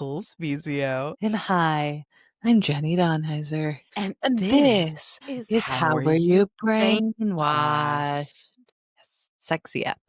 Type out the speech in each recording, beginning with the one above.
Nicole Spezio. And hi, I'm Jenny Donheiser. And And this this is is How How Are Were You You Brainwashed? Brainwashed? Sexy up.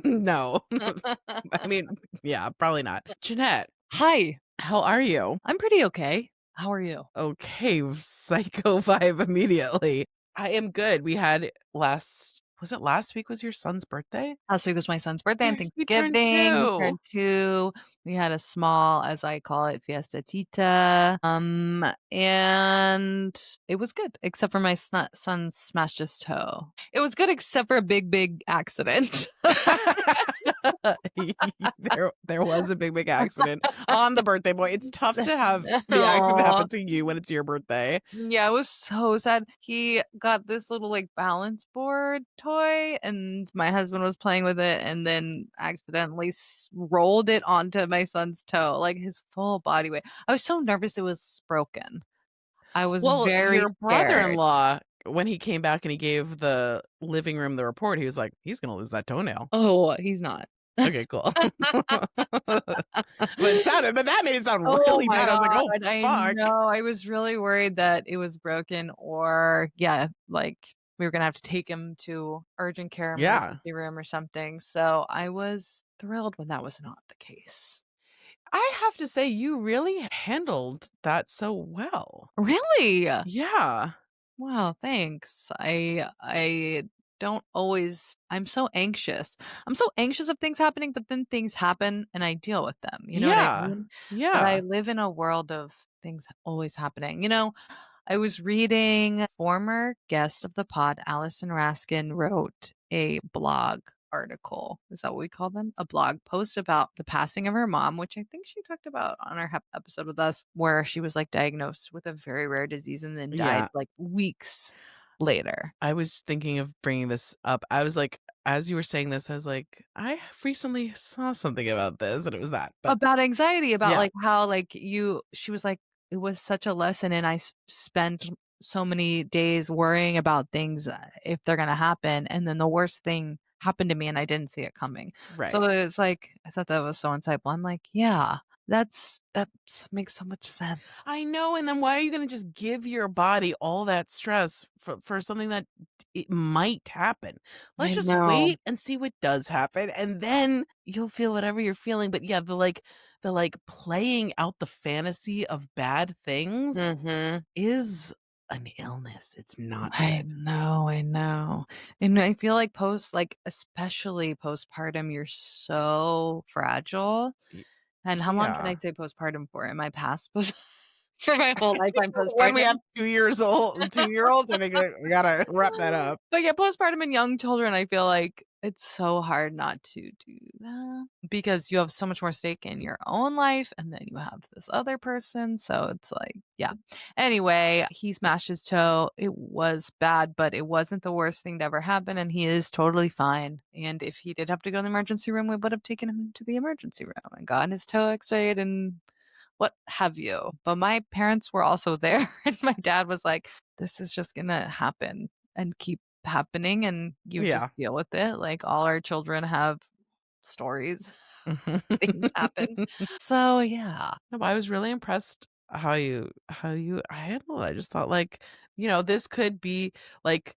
No. I mean, yeah, probably not. Jeanette, Hi, how are you? I'm pretty okay. How are you? Okay, psycho vibe immediately. I am good. We had was it last week was your son's birthday? Last week was my son's birthday and He turned Thanksgiving. He 2. turned 2. We had a small, as I call it, fiesta tita. And it was good, except for my son smashed his toe. It was good except for a big accident. There was a big accident on the birthday boy. It's tough to have the accident Aw. happen to you when it's your birthday. Yeah, it was so sad. He got this little like balance board toy, and my husband was playing with it, and then accidentally rolled it onto my son's toe, like his full body weight. I was so nervous it was broken. I was Well, very your scared. brother-in-law, when he came back and he gave the living room the report, he was like, "He's gonna lose that toenail." Oh, he's not. Okay, cool. But that made it sound Oh really my bad. I was like, god, "Oh, I fuck." know. I was really worried that it was broken or yeah, like we were gonna have to take him to urgent care Yeah. emergency room or something. So I was thrilled when that was not the case. I have to say you really handled that so well. Really? Yeah. Wow, thanks. I don't always I'm so anxious. I'm so anxious of things happening, but then things happen and I deal with them. You know what I Yeah. mean? But I Yeah. live in a world of things always happening. I was reading former guest of the pod, Allison Raskin, wrote a blog article. Is that what we call them? A blog post about the passing of her mom, which I think she talked about on our episode with us, where she was like diagnosed with a very rare disease and then died Yeah. like weeks later. I was thinking of bringing this up. I was like, as you were saying this, I was like, I recently saw something about this, and it was that. But About anxiety, about yeah, like how like she was like, it was such a lesson and I spent so many days worrying about things if they're going to happen. And then the worst thing happened to me and I didn't see it coming. So right. it's like, I thought that was so insightful. I'm like, yeah, that makes so much sense. I know. And then why are you going to just give your body all that stress for something that it might happen? Let's I just know. wait and see what does happen, and then you'll feel whatever you're feeling. But yeah, the playing out the fantasy of bad things Mhm. is an illness. It's not I good. know, I know. And I feel like especially postpartum, you're so fragile. Y- And how long can I Yeah. say postpartum for? Am I past for my whole life, I'm When we have postpartum? 2 years old, 2-year-olds, I think we gotta wrap that up. But yeah, postpartum and young children, I feel like it's so hard not to do that because you have so much more stake in your own life and then you have this other person. So it's like, yeah. Anyway, he smashed his toe. It was bad, but it wasn't the worst thing to ever happen. And he is totally fine. And if he did have to go to the emergency room, we would have taken him to the emergency room and gotten his toe x-rayed and what have you. But my parents were also there. And my dad was like, this is just going to happen and keep happening and you just Yeah. deal with it. Like all our children have stories, things happen. So yeah. No, but I was really impressed how you handled it. I just thought like, this could be like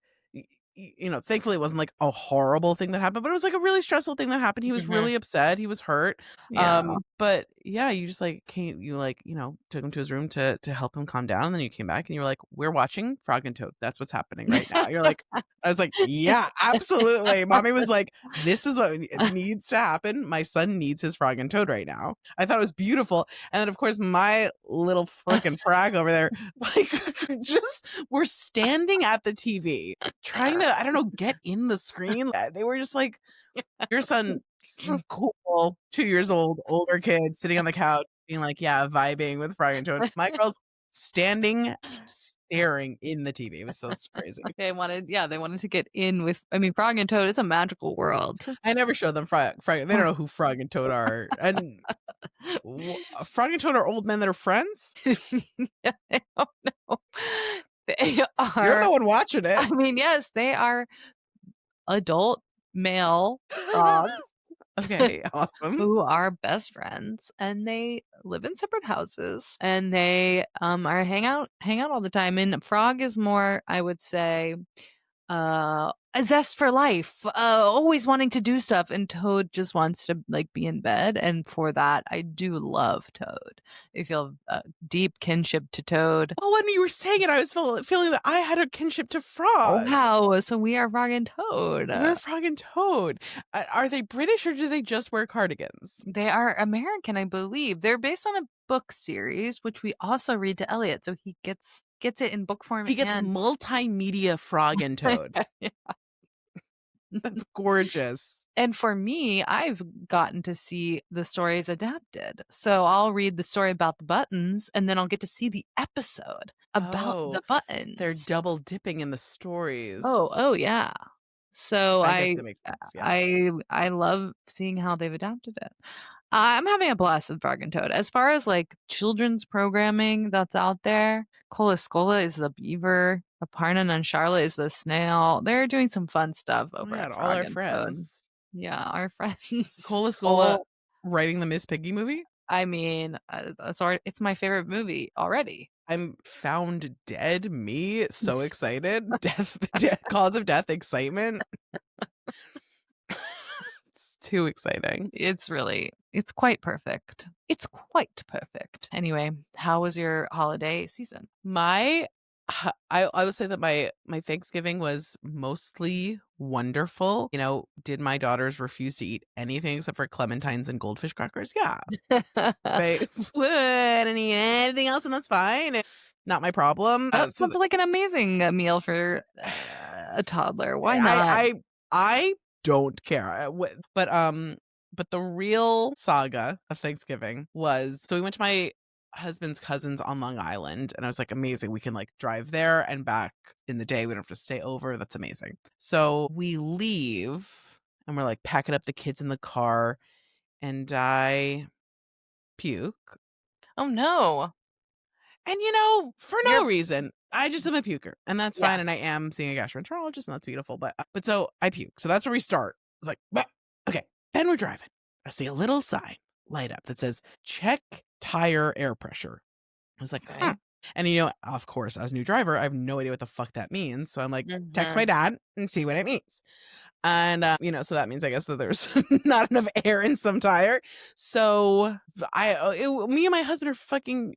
thankfully it wasn't like a horrible thing that happened, but it was like a really stressful thing that happened. He was Mhm. really upset, he was hurt. Yeah. But yeah, you just like came you like, took him to his room to help him calm down, and then you came back and you were like, "We're watching Frog and Toad. That's what's happening right now." You're like I was like, "Yeah, absolutely." Mommy was like, "This is what needs to happen. My son needs his Frog and Toad right now." I thought it was beautiful. And then of course my little frickin' frog over there, like just we're standing at the TV trying to, I don't know, get in the screen. They were just like, your son, cool, 2 years old, older kid sitting on the couch being like, yeah, vibing with Frog and Toad. My girl's standing, staring in the TV. It was so crazy. They wanted to get in with, I mean, Frog and Toad, it's a magical world. I never showed them Frog. They don't know who Frog and Toad are. And Frog and Toad are old men that are friends? I don't know. They You're are, the one watching it. I mean, yes, they are adult male frogs Okay, awesome. who are best friends, and they live in separate houses, and they are hang out all the time. And Frog is more, I would say, a zest for life, always wanting to do stuff, and Toad just wants to like be in bed. And for that, I do love Toad. I feel a deep kinship to Toad. Well, when you were saying it, I was feeling that I had a kinship to Oh Frog. wow! So we are Frog and Toad. We're Frog and Toad. Are they British or do they just wear cardigans? They are American, I believe. They're based on a book series, which we also read to Elliot, so he gets it in book form He gets and multimedia Frog and Toad. yeah. That's gorgeous. And for me, I've gotten to see the stories adapted. So I'll read the story about the buttons, and then I'll get to see the episode about Oh, the they're buttons. double dipping in the Oh, stories. oh yeah. So I guess that makes sense. Yeah. I love seeing how they've adapted it. I'm having a blast with Frog and Toad. As far as like children's programming that's out there, Cola Scola is the beaver, Aparna and Charlotte is the snail. They're doing some fun stuff Oh my over God, at all Frog our and Toad. friends. Yeah, our friends. Cola Scola Oh, writing the Miss Piggy movie. I mean, it's my favorite movie already. I'm found dead. Me so excited. Cause of death excitement. It's too exciting. It's quite perfect. It's quite perfect. Anyway, how was your holiday season? I would say that my Thanksgiving was mostly wonderful. Did my daughters refuse to eat anything except for clementines and goldfish crackers? Yeah. They wouldn't eat anything else, and that's fine. Not my problem. That sounds like an amazing meal for a toddler. Why not? I don't care. But the real saga of Thanksgiving was, so we went to my husband's cousins on Long Island, and I was like, amazing. We can like drive there and back in the day. We don't have to stay over. That's amazing. So we leave and we're like packing up the kids in the car, and I puke. Oh no. And for You're no reason, I just am a puker, and that's yeah. fine. And I am seeing a gastroenterologist, and that's beautiful. But so I puke. So that's where we start. It's like, "Bah." Okay, then we're driving. I see a little sign light up that says "check tire air pressure." I was like, Okay. huh. And of course, as a new driver, I have no idea what the fuck that means. So I'm like, text my Mhm. dad and see what it means. And so that means I guess that there's not enough air in some tire. So me and my husband are fucking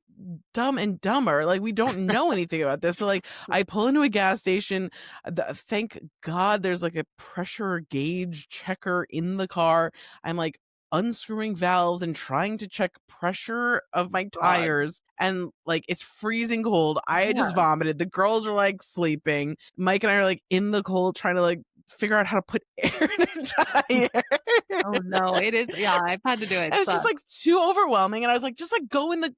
dumb and dumber. Like, we don't know anything about this. So like, I pull into a gas station. Thank God there's like a pressure gauge checker in the car. I'm like unscrewing valves and trying to check pressure of my God. tires, and like it's freezing cold. I had just Yeah. vomited. The girls are like sleeping. Mike and I are like in the cold trying to like figure out how to put air in a tire. Oh no, it is. Yeah, I've had to do it. And it's just Sucks. like too overwhelming. And I was like, just like go in the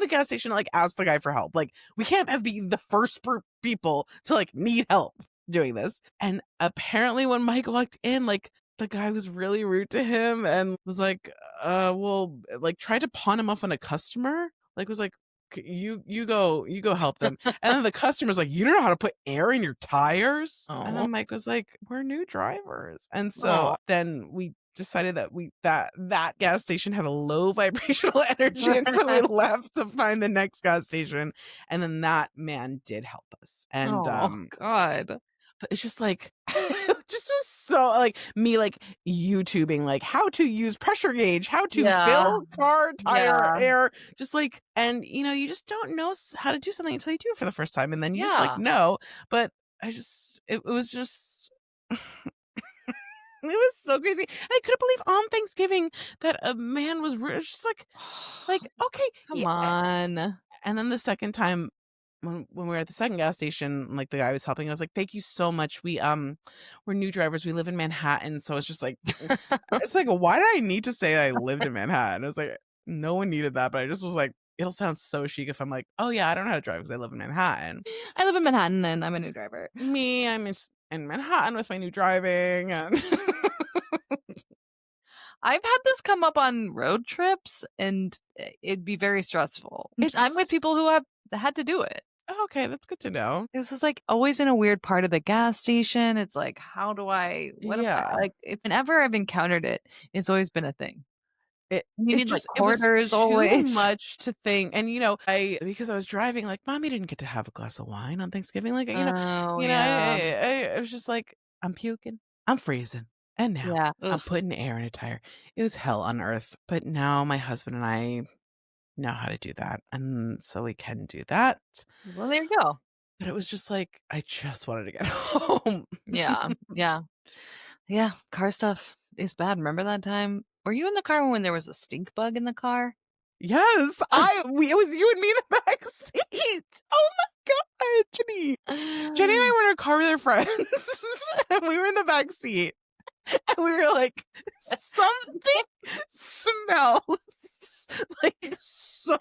gas station and like ask the guy for help. Like, we can't be the first people to like need help doing this. And apparently when Mike walked in, like the guy was really rude to him and was like, well, like tried to pawn him off on a customer. Like, was like, you go help them. And then the customer's like, you don't know how to put air in your tires? And Oh. then Mike was like, we're new drivers. And so Oh. then we decided that that gas station had a low vibrational energy, and so we left to find the next gas station. And then that man did help us. And Oh God. but it's just like it just was so like me like YouTubing like how to use pressure gauge, how to Yeah. fill car tire Yeah. air, just like, and you just don't know how to do something until you do it for the first time, and then you just like Yeah. know. But it was just it was so crazy. And I couldn't believe on Thanksgiving that a man was just like okay, Come yeah. on. And then the second time when we were at the second gas station, like the guy was helping, I was like, "Thank you so much. We're new drivers. We live in Manhattan." So it's just like it's like, why did I need to say I lived in Manhattan? It was like no one needed that, but I just was like, it'll sound so chic if I'm like, "Oh yeah, I don't know how to drive because I live in Manhattan." I live in Manhattan and I'm a new driver. I'm in Manhattan with my new driving, and I've had this come up on road trips and it'd be very stressful. I'm with it's people who have had to do it. Oh, okay, that's good to know. This is, like, always in a weird part of the gas station. It's like, what if I Yeah. like, if whenever I've encountered it, it's always been a thing. You It need, like, just it was quarters too always. much to think, and, I because I was driving, like, mommy didn't get to have a glass of wine on Thanksgiving, like, Oh, yeah. I was just like, "I'm puking, I'm freezing, and now Yeah. I'm Ugh. putting air in a tire." It was hell on earth, but now my husband and I know how to do that, and so we can do that, Well, there you go. but it was just like, I just wanted to get home. Yeah. Yeah. Yeah. Car stuff is bad. Remember that time? Were you in the car when there was a stink bug in the car? Yes, it was you and me in the back seat. Oh my god, Jenny. Jenny and I were in a car with our friends, and we were in the back seat, and we were like, "Something smells like so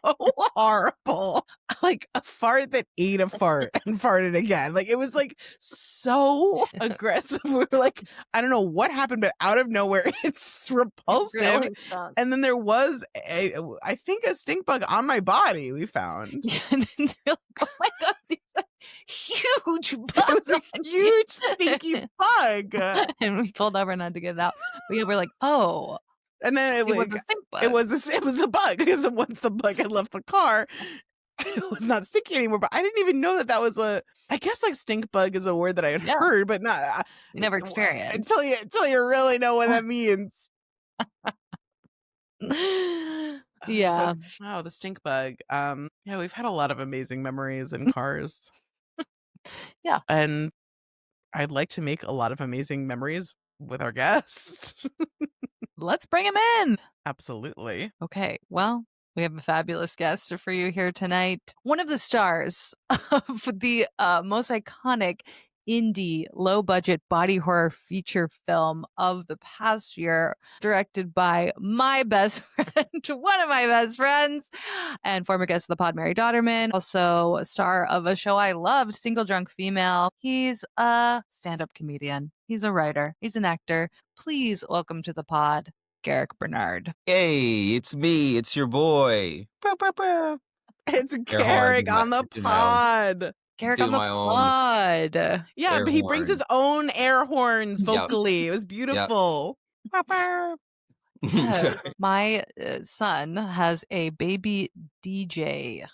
horrible." Like a fart that ate a fart and farted again. Like, it was, like, so aggressive. We were like, I don't know what happened, but out of nowhere, it's It repulsive. really stunk. And then there was I think a stink bug on my body we found. Yeah, and then they're like, "Oh my god, these are huge It was bugs." a huge stinky bug. And we pulled over and had to get it out. But yeah, we're like, "Oh, And then it was a stink it bug." was it was the bug, because once the bug had left the car, it was not sticky anymore. But I didn't even know that that was I guess, like, stink bug is a word that I had Yeah, heard, but not you never experienced. until you really know what that means. So Yeah. wow, the stink bug. Yeah, we've had a lot of amazing memories in cars, Yeah. and I'd like to make a lot of amazing memories with our guest. Let's bring him in. Absolutely. Okay, well, we have a fabulous guest for you here tonight. One of the stars of the most iconic indie low budget body horror feature film of the past year, directed by my best friend, one of my best friends, and former guest of the pod, Mary Dotterman, also a star of a show I loved, Single Drunk Female. He's a stand up comedian, he's a writer, he's an actor. Please welcome to the pod, Garrick Bernard. Hey, it's me. It's your boy. Bow, bow, bow. It's Air horn. Garrick on the Do my own. pod. Garrick on Do the my own pod. Yeah, air but he brings horn. his own air horns Yep. vocally. It was Yep. beautiful. Yes. Sorry. My son has a baby DJ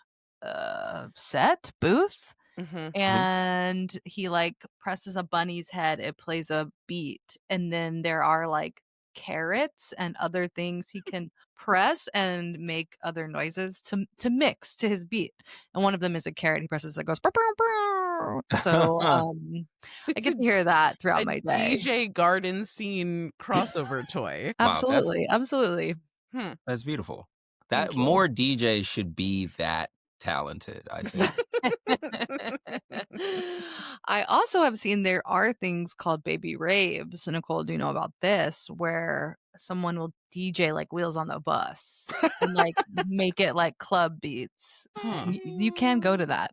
set booth, Mhm. and he like presses a bunny's head, it plays a beat, and then there are like carrots and other things he can press and make other noises to mix to his beat. And one of them is a carrot. He presses it, goes "Bow, bow, bow." So I It's get a to hear that throughout a my day. DJ garden scene crossover toy. Wow, Absolutely, absolutely. that's beautiful. Thank That you. more DJs should be that talented, I think. I also have seen there are things called baby raves. Nicole, do you know about this? Where someone will DJ like Wheels on the Bus and like make it like club beats. Huh. You can go to that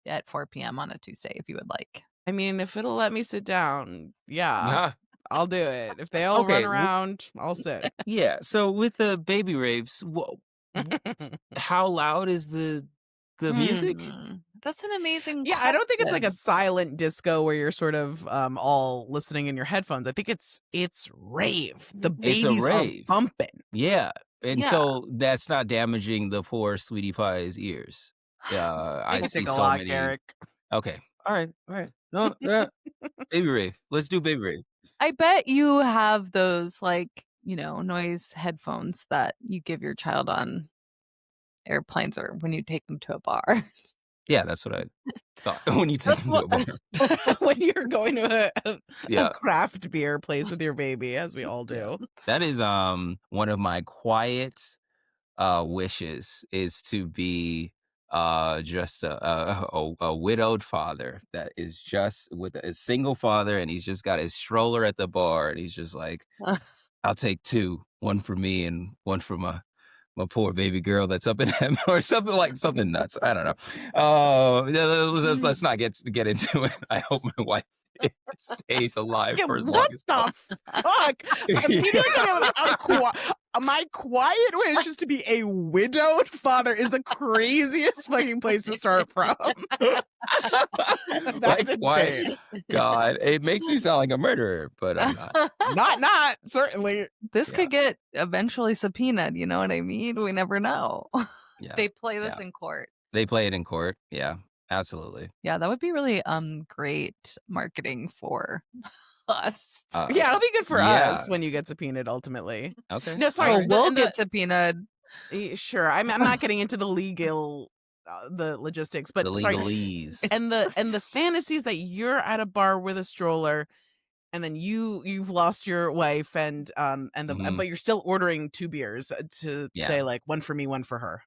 at 4 p.m. on a Tuesday if you would like. I mean, if it'll let me sit down, yeah, Huh. I'll do it. If they all run Okay, around, I'll sit. Yeah. So with the baby raves, how loud is the music? That's an amazing Yeah, I don't think it's like a question. silent disco where you're sort of all listening in your headphones. I think it's rave. The It's a babies are rave. bumping. Yeah. And Yeah. so that's not damaging the poor Sweetie Pie's ears. They I can see take a so lot, many. Garrick. Okay. All right. All right. No, baby rave. Let's do baby rave. I bet you have those like, noise headphones that you give your child on airplanes or when you take them to a bar. Yeah, that's what I thought when you take That's him to a what bar. When you're going to a Yeah. craft beer place with your baby, as we all do. That is one of my quiet wishes is to be just a widowed father that is just with a single father, and he's just got his stroller at the bar, and he's just like, I'll take two, one for me and one for my poor baby girl that's up in heaven, or something nuts. I don't know. Let's not get into it. I hope my wife it stays alive Yeah, for as long what as the possible. fuck? Immediately, my quiet wish is to be a widowed father is the craziest fucking place to start from. That's Why? insane. God, it makes me sound like a murderer, but I'm not. Not certainly. This Yeah. could get eventually subpoenaed. You know what I mean? We never know. Yeah. They play this Yeah. in court. They play it in court. Yeah, absolutely. Yeah, that would be really great marketing for us. Yeah, it'll be good for yeah. us when you get subpoenaed ultimately. Okay. No, sorry. Oh, Alright. we'll get subpoenaed. Sure. I'm not getting into the legal the logistics, but The sorry. legalese. And the fantasies that you're at a bar with a stroller and then you've lost your wife and Mhm. but you're still ordering 2 beers to Yeah. say like one for me, one for her.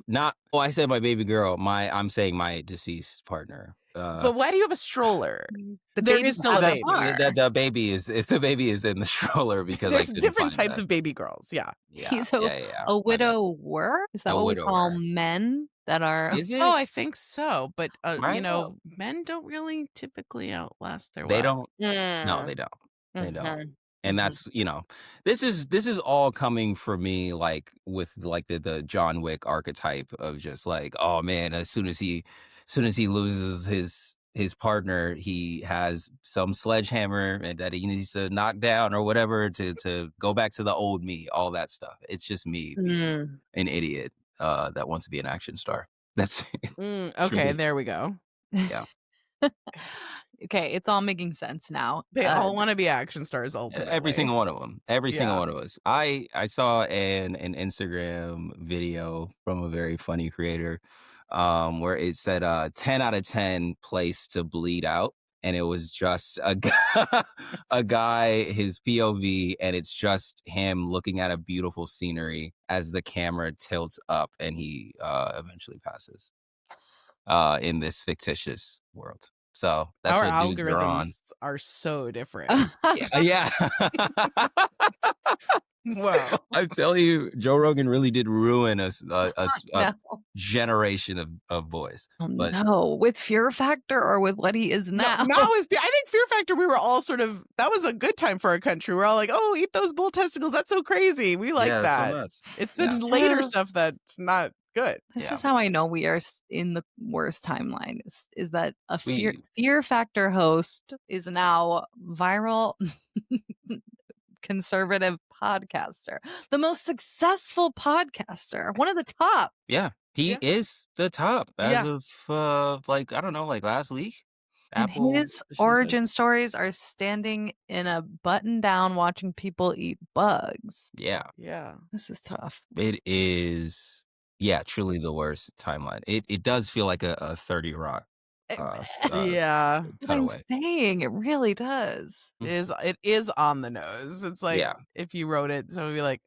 Not. Oh, I said my baby girl. I'm saying my deceased partner. But why do you have a stroller? The There baby's is still a at baby. bar. the baby is the baby is in the stroller because I There's couldn't different find types that. of baby girls. Yeah. Yeah. He's yeah. a My bad. widower? Is that A what we call widower. men that are? Is it? Oh, I think so. But Right? men don't really typically outlast their They wife. don't. No, Mm. they don't. They don't. Mhm. And Mhm. that's this is all coming for me like with like the John Wick archetype of just like, oh man, as soon as he loses his partner, he has some sledgehammer and that he needs to knock down or whatever to go back to the old me, all that stuff. It's just me being Mm. an idiot that wants to be an action star. That's Okay, really, there we go. yeah. Okay, it's all making sense now. They all want to be action stars ultimately. Every single one of them. Every single Yeah. one of us. I saw an Instagram video from a very funny creator where it said 10 out of 10 place to bleed out. And it was just a guy, his POV, and it's just him looking at a beautiful scenery as the camera tilts up and he eventually passes in this fictitious world. So that's Our what dudes are on. algorithms are so different. Yeah. Wow. I'm telling you, Joe Rogan really did ruin a No. generation of boys. Oh, But no, with Fear Factor or with what he is now? Not with I think Fear Factor we were all sort of that was a good time for our country. We're all like, "Oh, eat those bull testicles. That's so crazy." We like yeah, that. so nuts. It's the Yeah. later So- stuff that's not good. This Yeah. is how I know we are in the worst timeline. Is that a We- Fear Factor host is now viral conservative podcaster, the most successful podcaster, one of the top. Yeah, he Yeah. is the top as Yeah. of like I don't know, like last week. And Apple his officially said- origin stories are standing in a button down watching people eat bugs. Yeah, Yeah. This is tough. it is. Yeah, truly the worst timeline. It does feel like a 30 Rock. Yeah. What I'm Cutaway. saying, it really does. It is on the nose. It's like Yeah. if you wrote it, so it'd be like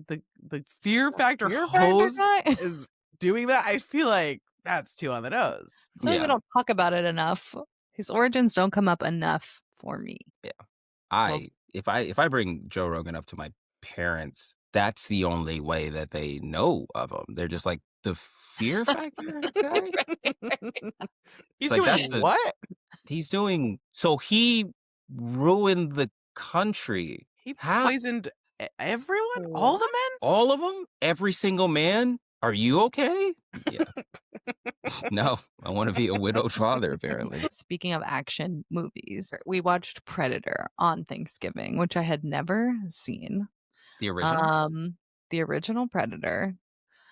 the Fear Factor Fear Factor host guy? is doing that. I feel like that's too on the nose. So we Yeah. don't talk about it enough. His origins don't come up enough for me. If I bring Joe Rogan up to my parents, that's the only way that they know of him. They're just like the Fear Factor guy. He's like, doing that's the- what? He's doing so. He ruined the country. He How? poisoned everyone, all the men. All of them, every single man. Are you okay? Yeah. No, I want to be a widowed father. Apparently. Speaking of action movies, we watched Predator on Thanksgiving, which I had never seen. The original. The original Predator.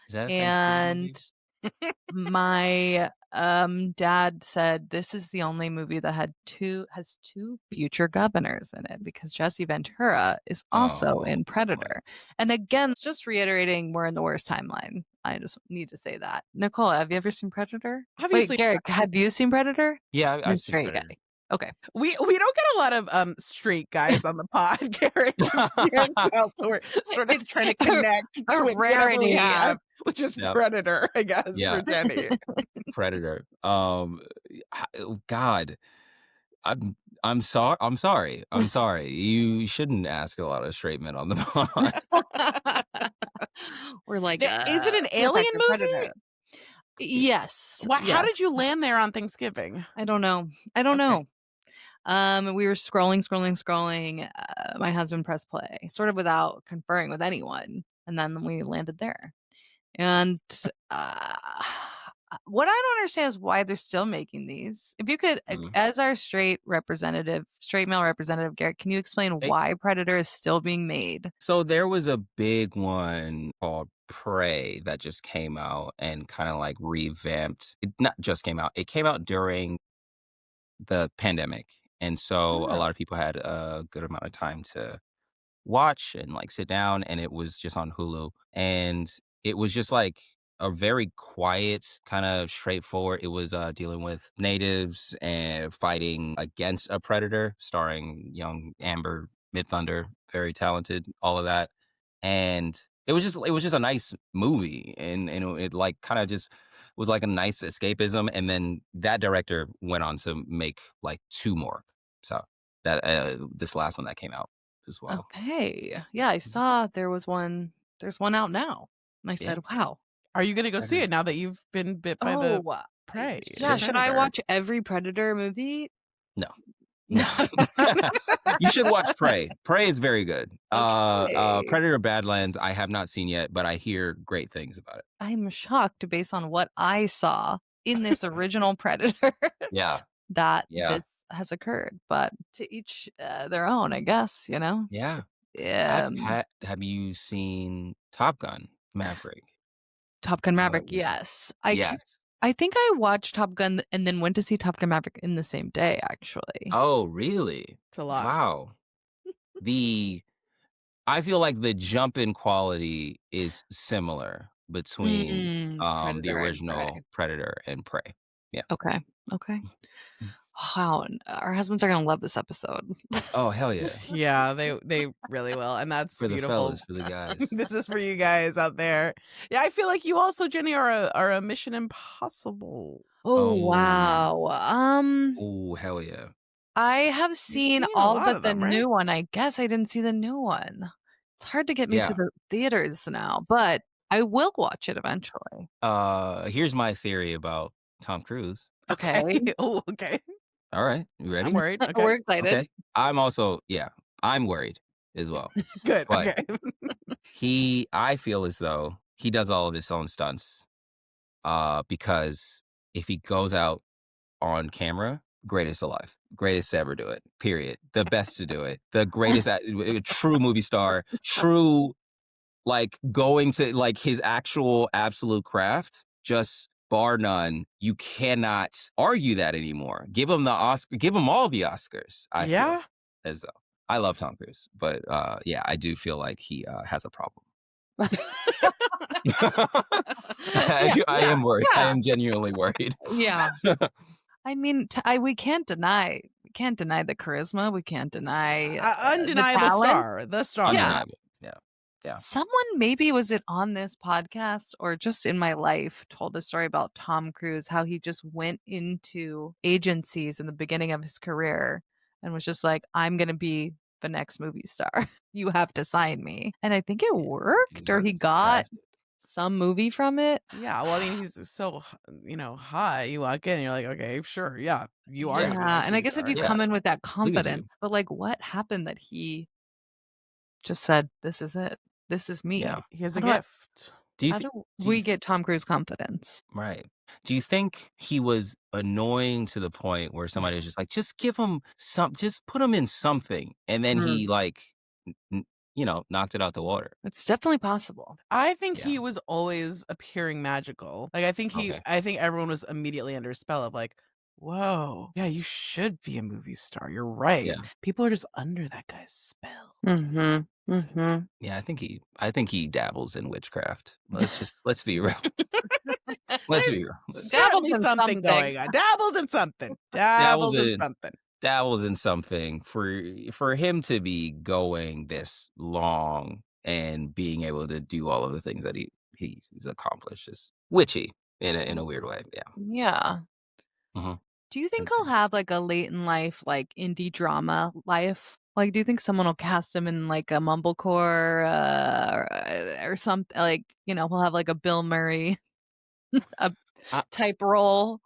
Is that a Thanksgiving movie? And my dad said this is the only movie that has two future governors in it because Jesse Ventura is also Oh, in boy. Predator. And again, it's just reiterating we're in the worst timeline. I just need to say that. Nicole, have you ever seen Predator? Obviously, Wait, Garrick, have you seen Predator? Yeah, You're I've seen straight Predator. guy. Okay. we don't get a lot of straight guys on the pod, Garrick. So we're sort of It's trying to connect a with whatever rarity. we have, which is Yep. Predator, I guess, Yeah. for Jenny. Predator. God, I'm sorry. I'm sorry. You shouldn't ask a lot of straight men on the pod. We're like, Now, is it an Fear alien Factor, movie? Predator. Yes. How yes. did you land there on Thanksgiving? I don't know. I don't Okay. know. We were scrolling. My husband pressed play, sort of without conferring with anyone, and then we landed there. And uh, what I don't understand is why they're still making these. If you could, Mhm. as our straight male representative, Garrett, can you explain They why Predator is still being made? So there was a big one called Prey that just came out and kind of like revamped. It not just came out. It came out during the pandemic. And so a Oh, lot of people had a good amount of time to watch and like sit down, and it was just on Hulu, and it was just like a very quiet, kind of straightforward. It was dealing with natives and fighting against a predator, starring young Amber Midthunder, very talented, all of that. And it was just a nice movie, and it like kind of just was like a nice escapism. And then that director went on to make like two more. So that this last one that came out as well. Okay. Yeah, I Mhm. saw there's one out now. And I Yeah, said, wow. are you gonna go see Predator. it now that you've been bit by the Oh, prey, the yeah. Should. Should I predator? watch every Predator movie? No. No. No. You should watch Prey. Prey is very good. Okay. Predator Badlands, I have not seen yet, but I hear great things about it. I'm shocked based on what I saw in this original Predator Yeah, that yeah, this has occurred. But to each their own, I guess, you know? yeah. Um, Have you seen Top Gun: Maverick? Top Gun Maverick, Uh, yes. yes. I think I watched Top Gun and then went to see Top Gun Maverick in the same day, actually. Oh, really? It's a lot. Wow. The I feel like the jump in quality is similar between, the Predator and Prey. original Predator and Prey. Yeah. Okay. Okay. Mm. Wow. And our husbands are gonna love this episode. Oh, hell yeah. Yeah, they really will, and that's For the beautiful. fellas, for the guys. This is for you guys out there. Yeah, I feel like you also, Jenny, are a Mission Impossible. Oh Oh. wow. Oh, hell yeah. I have You've seen seen a all lot but of the them, right? new one. I guess I didn't see the new one. It's hard to get me to Yeah. the theaters now, but I will watch it eventually. Here's my theory about Tom Cruise. Okay. Okay. Oh, okay. All right, you I'm ready? worried. Okay. We're excited. Okay. I'm also yeah, I'm worried as well. Good. But Okay. I feel as though he does all of his own stunts, because if he goes out on camera, greatest alive, greatest to ever do it, period. The best to do it, the greatest, true movie star, true like going to like his actual absolute craft, just bar none. You cannot argue that anymore. Give him the Oscar, give him all the Oscars. I feel Yeah. as though I love Tom Cruise, but yeah, I do feel like he has a problem. Yeah, I yeah, am worried. I yeah, am genuinely worried. yeah. I mean, we can't deny the charisma. We can't deny the Undeniable talent. star. The star. Yeah. Undeniable. Yeah. Yeah. Someone, maybe was it on this podcast or just in my life, told a story about Tom Cruise, how he just went into agencies in the beginning of his career and was just like, I'm going to be the next movie star. You have to sign me. And I think it worked, or he That's got fantastic. some movie from it. Yeah. Well, I mean, he's so high. You walk in, and you're like, okay, sure, yeah, you are Yeah. gonna be the Yeah. next And I movie guess if star. you Yeah. come in with that Look at you. confidence, but like what happened that he just said, this is it. This is me. Yeah. He has How a do I, gift. Do you how think? do Do you we get Tom Cruise confidence? Right. Do you think he was annoying to the point where somebody was just like, just give him just put him in something, and then Mm, he like, knocked it out the water? it's definitely possible. I think Yeah. he was always appearing magical. Like Okay. I think everyone was immediately under a spell of like, whoa, yeah, you should be a movie star. You're right. Yeah. People are just under that guy's spell. Mm-hmm. Mm-hmm. Yeah. I think he dabbles in witchcraft. Let's be real. Let's There's be real. Dabbles certainly in something something. going on. Dabbles in something. Dabbles Dabbles in in something. dabbles in something for him to be going this long and being able to do all of the things that he's accomplished is witchy in a weird way. Yeah. Yeah. Mhm. Do you It's think he'll insane. have like a late in life, like indie drama life? Like, do you think someone will cast him in like a mumblecore or something? Like, he'll have like a Bill Murray a I type role.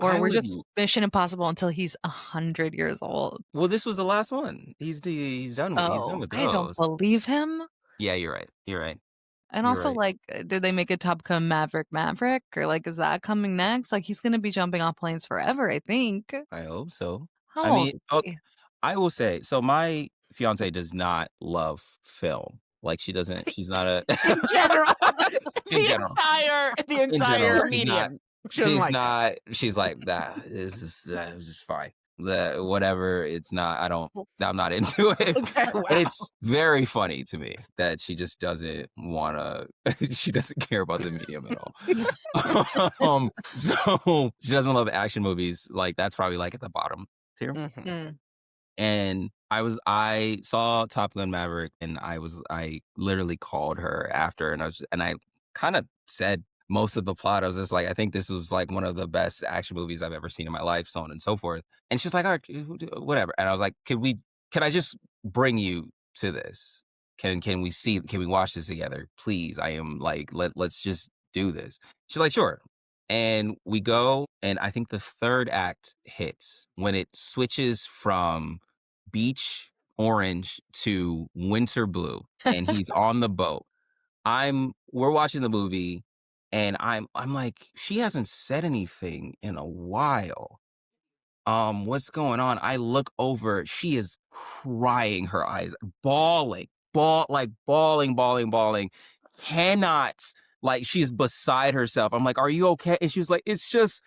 Or I we're would. just Mission Impossible until he's 100 years old. Well, this was the last one. He's done Oh, with I don't those. believe him. Yeah, you're right. You're right. And You're also, right. like, did they make a Top Gun Maverick? Or, like, is that coming next? Like, he's gonna be jumping off planes forever, I think. I hope so. I How old mean, is oh, he? I will say, so my fiance does not love film. Like she doesn't. She's not a In general, in general. the In general, entire she's not. medium. She doesn't She's like it. not. She's like that. This is just fine. The whatever. It's not. I don't. I'm not into it. Okay, And wow. it's very funny to me that she just doesn't want to. She doesn't care about the medium at all. So she doesn't love action movies. Like that's probably like at the bottom tier. Mhm. Mm. And I saw Top Gun Maverick and I literally called her after and I kind of said most of the plot. I was just like, I think this was like one of the best action movies I've ever seen in my life, so on and so forth. And she's like, all right, whatever. And I was like, can I just bring you to this? Can we watch this together? Please. I am like, let's just do this. She's like, sure. And we go, and I think the third act hits when it switches from beach orange to winter blue, and he's on the boat. We're watching the movie, and I'm like, she hasn't said anything in a while. What's going on? I look over, she is crying her eyes, bawling, bawling, cannot, like she's beside herself. I'm like, are you okay? And she was like, it's just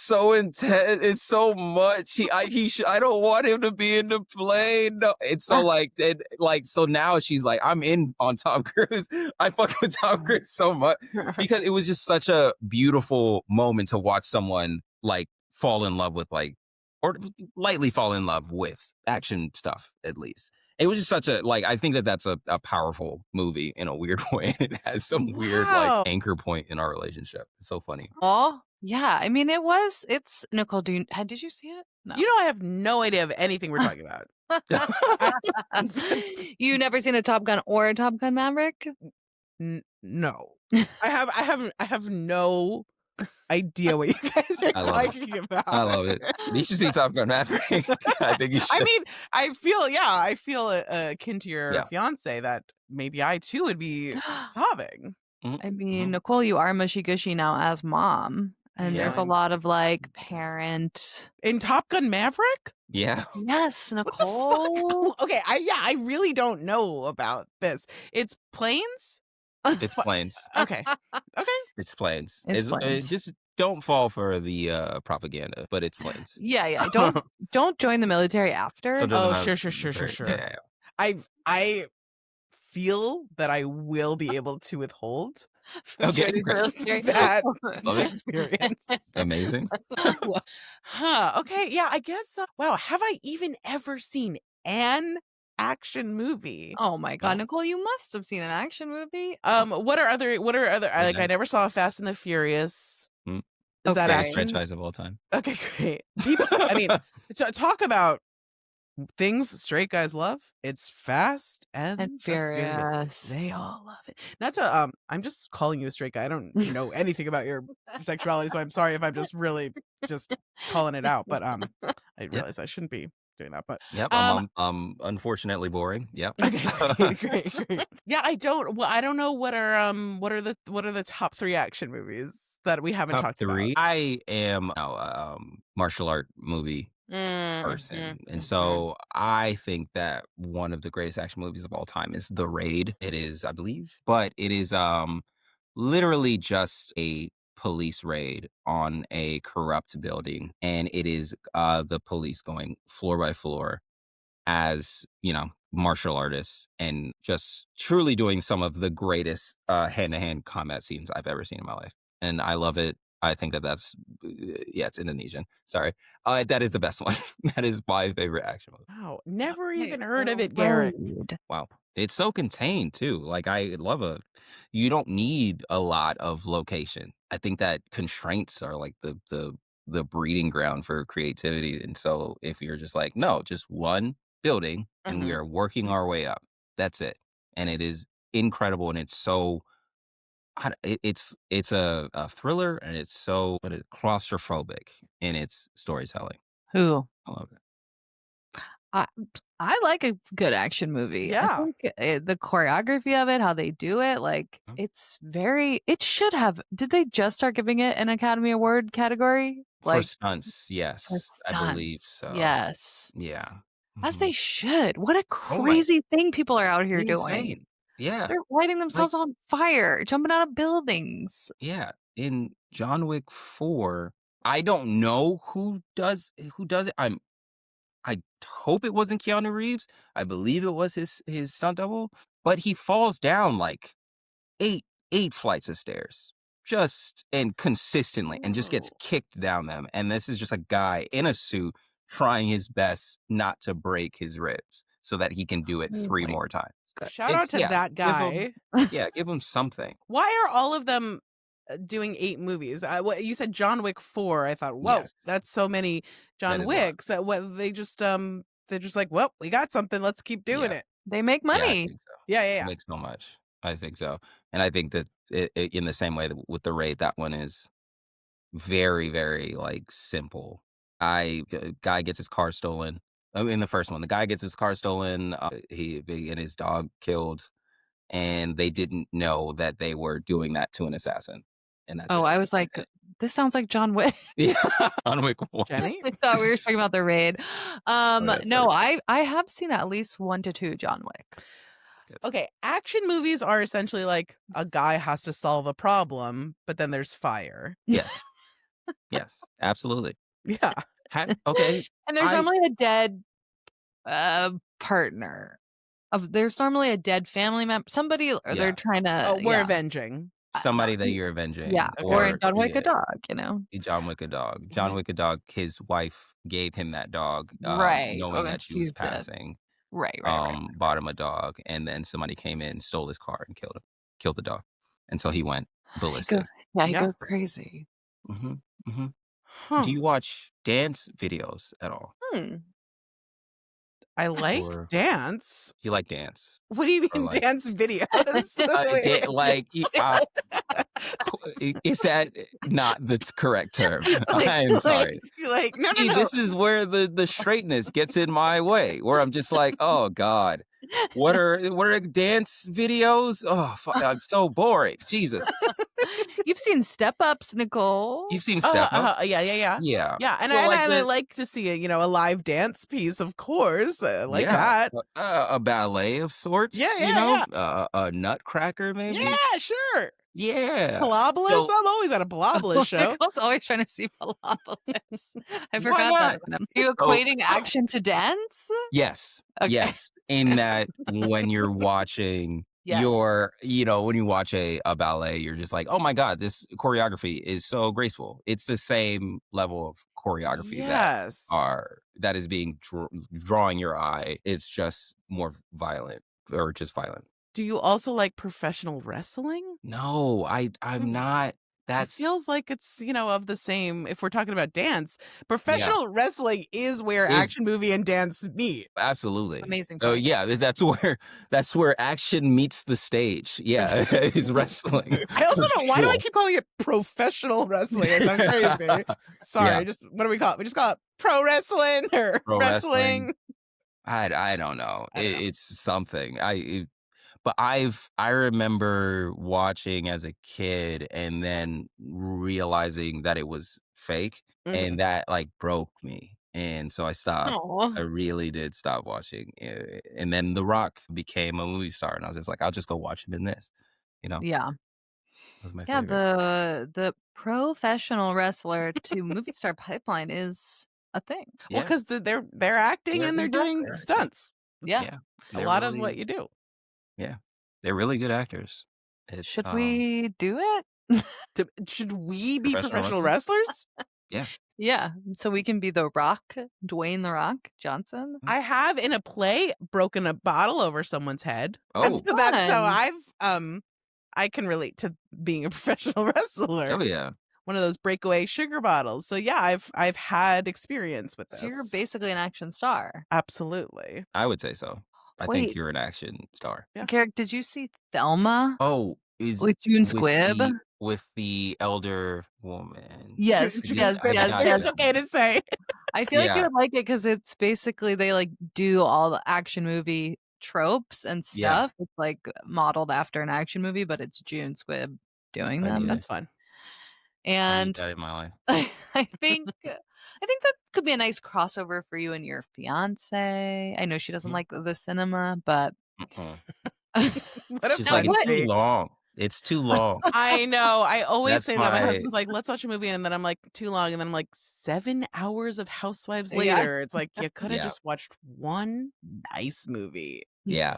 so intense. It's so much. I don't want him to be in the plane. No. It's so so now she's like, I'm in on Tom Cruise. I fuck with Tom Cruise so much because it was just such a beautiful moment to watch someone like fall in love with or lightly fall in love with action stuff, at least. It was just such a, I think that's a powerful movie in a weird way. It has some weird, Wow. anchor point in our relationship. It's so funny. Oh, yeah. I mean, it's Nicole, did you see it? No. You know, I have no idea of anything we're talking about. You never seen a Top Gun or a Top Gun Maverick? No. I have no idea what you guys are I love it. talking about. I love it. You should see Top Gun Maverick. I think you should. I mean, I feel akin to your fiance that maybe I too would be sobbing. I mean, Nicole, you are mushy gushy now as mom. And there's a lot of parent in Top Gun Maverick. Yeah. Yes, Nicole. Okay, I really don't know about this. It's planes. It's planes. Okay. It's planes. It's planes. Just don't fall for the propaganda, but it's planes. Yeah. Don't join the military after. Oh, sure. Yeah. I feel that I will be able to withhold Okay. that experience. Amazing. Okay. Yeah. I guess. Wow. Have I even ever seen an action movie? Oh my God, Nicole, you must have seen an action movie. What are other? I never saw Fast and the Furious. Is that action? Franchise of all time? Okay, great. People, I mean, talk about things straight guys love. It's Fast and Furious. They all love it. Not to I'm just calling you a straight guy. I don't know anything about your sexuality, so I'm sorry if I'm just really just calling it out. But I realize I shouldn't be doing that. But I'm unfortunately boring. Yep. Okay, great. Yeah, I don't know what are the top 3 action movies that we haven't talked about. I am a martial art movie person. And so I think that one of the greatest action movies of all time is The Raid. It is, I believe, but it is literally just a police raid on a corrupt building, and it is the police going floor by floor as martial artists and just truly doing some of the greatest hand-to-hand combat scenes I've ever seen in my life, and I love it. I think that's it's Indonesian. Sorry. That is the best one. That is my favorite action movie. Wow. Never even heard of it, Garrick. Wow. It's so contained too. I love you don't need a lot of location. I think that constraints are like the breeding ground for creativity. And so if you're just like, no, just one building and we are working our way up, that's it. And it is incredible. And it's so, it's a thriller, and it's so claustrophobic, in its storytelling. Who? I love it. I I like a good action movie. I Yeah. think the choreography of it, how they do it, like Mhm. it's very. It should have. Did they just start giving it an Academy Award category? For Like stunts, for yes, I believe stunts? so. Yes, Yeah. as Mhm. they should. What a Oh my, crazy thing people are out here doing. insane. Yeah. They're lighting Like, themselves on fire, jumping out of buildings. yeah, in John Wick 4, I don't know who does it. I hope it wasn't Keanu Reeves. I believe it was his stunt double, but he falls down like 8 8 flights of stairs, just and consistently, and just gets Whoa. kicked down them, and this is just a guy in a suit trying his best not to break his ribs so that he can do it Oh 3 my more times. god. Shout out It's to yeah, that guy. give him something. Why are all of them doing 8 movies? What you said John Wick 4. I thought, "Whoa, Yes, that's so many that John is a lot. Wicks." That what they're just like, "Well, we got something. Let's keep doing Yeah. it." They make Yeah, I money. think so. Yeah, yeah, It yeah. makes so much. I think so, and I think that in the same way that with the raid, that one is very, very, like, simple. Guy gets his car stolen. I mean, the first one, the guy gets his car stolen, he and his dog killed, and they didn't know that they were doing that to an assassin, and that's Oh, it. I was like, this sounds like John Wick. Yeah, John Wick 1. Jenny? I thought we were talking about the raid. Oh, yeah, No, sorry. I have seen at least 1 to 2 John Wicks. It's good. Okay, action movies are essentially like a guy has to solve a problem, but then there's fire. Yes. Yes, absolutely. Yeah. Okay, And there's I normally a dead partner. There's normally a dead family member. Somebody, or they're yeah, trying to, Oh, we're yeah, avenging. somebody that y- you're yeah. avenging Or in or John Wick, a yeah. dog. You know, John Wick a dog. John Mhm. Wick a dog, his wife gave him that dog, right? knowing Okay, that she was she's dead. passing, Right. bought him a dog, and then somebody came in, stole his car, and killed the dog. And so he went He goes, ballistic. yeah, he Yeah. goes crazy. Mhm, mhm. Huh. Do you watch dance videos at all? Hmm. I like Or dance. you like dance? What do you Or mean like dance videos? Wait, like, is that not the correct term? like, I'm sorry. no, no, See, no. this is where the straightness gets in my way, where I'm just like, "Oh god. What are dance videos? Oh, I'm so boring. Jesus." You've seen Step Ups, Nicole. You've seen Step Up? Yeah, yeah, yeah. Yeah. Yeah, and Well, like I the like to see a live dance piece, of course. I like yeah, that. a ballet of sorts, Yeah, yeah, yeah. a nutcracker maybe? Yeah, sure. Yeah. Palobolas? So I'm always at a Palobolas show. Nicole's always trying to see Palopolis. I why forgot that not? about him. Are you Oh, equating action to dance? yes. Okay. Yes. In that when you're watching Yes. when you watch a ballet, you're just like, oh my God, this choreography is so graceful. It's the same level of choreography Yes. that is being drawing your eye. It's just more violent or just violent. Do you also like professional wrestling? No, I'm not. It That's feels like it's, of the same. If we're talking about dance, yeah, professional wrestling is where is action movie and dance meet. absolutely. Amazing Oh point. yeah, that's where action meets the stage. Yeah, is wrestling. I also For don't. Why do I sure. keep calling it professional wrestling? I sound crazy. Sorry. Yeah, Just what do we call it? We just call it pro wrestling or pro wrestling. wrestling. I don't know. I don't know. It's something. But I remember watching as a kid and then realizing that it was fake, Mhm. and that like broke me. And so I stopped. Oh, I really did stop watching. And then The Rock became a movie star, and I was just like, I'll just go watch him in this. That yeah. was my Yeah, favorite. the professional wrestler to movie star pipeline is a thing. Well, Yeah, because they're acting and they're doing they're acting. stunts. Yeah. Yeah, A they're lot of what really you do. yeah, they're really good actors. It's Should we do it? Should we be professional professional wrestling. wrestlers? Yeah. Yeah, so we can be The Rock, Dwayne The Rock Johnson. I have in a play broken a bottle over someone's head. And Oh, so that's how Fun. I can relate to being a professional wrestler. oh yeah. One of those breakaway sugar bottles. So yeah, I've had experience with So you're this. basically an action star. Absolutely. I would say so. I think Wait, you're an action star. Yeah. Garrick, did you see Thelma Oh, is with June with Squibb? with the elder woman. Yes, June yes, Squibb. I yes, got yes. It's okay to say. I feel like you Yeah, would like it because it's basically they like do all the action movie tropes and yeah. stuff. It's like modeled after an action movie, but it's June Squibb doing I need them. it. That's fun. I need And that in my life. I think that could be a nice crossover for you and your fiance. I know she doesn't Mhm. like the cinema, but Mm-mm. What a She's now like, it's what? too fancy. long. It's too long. I know. I always That's say that. My my husband's like, "Let's watch a movie," and then I'm like, "Too long," and then I'm like, 7 hours of Housewives Yeah. later. It's like, you coulda yeah. just watched one nice movie. Yeah.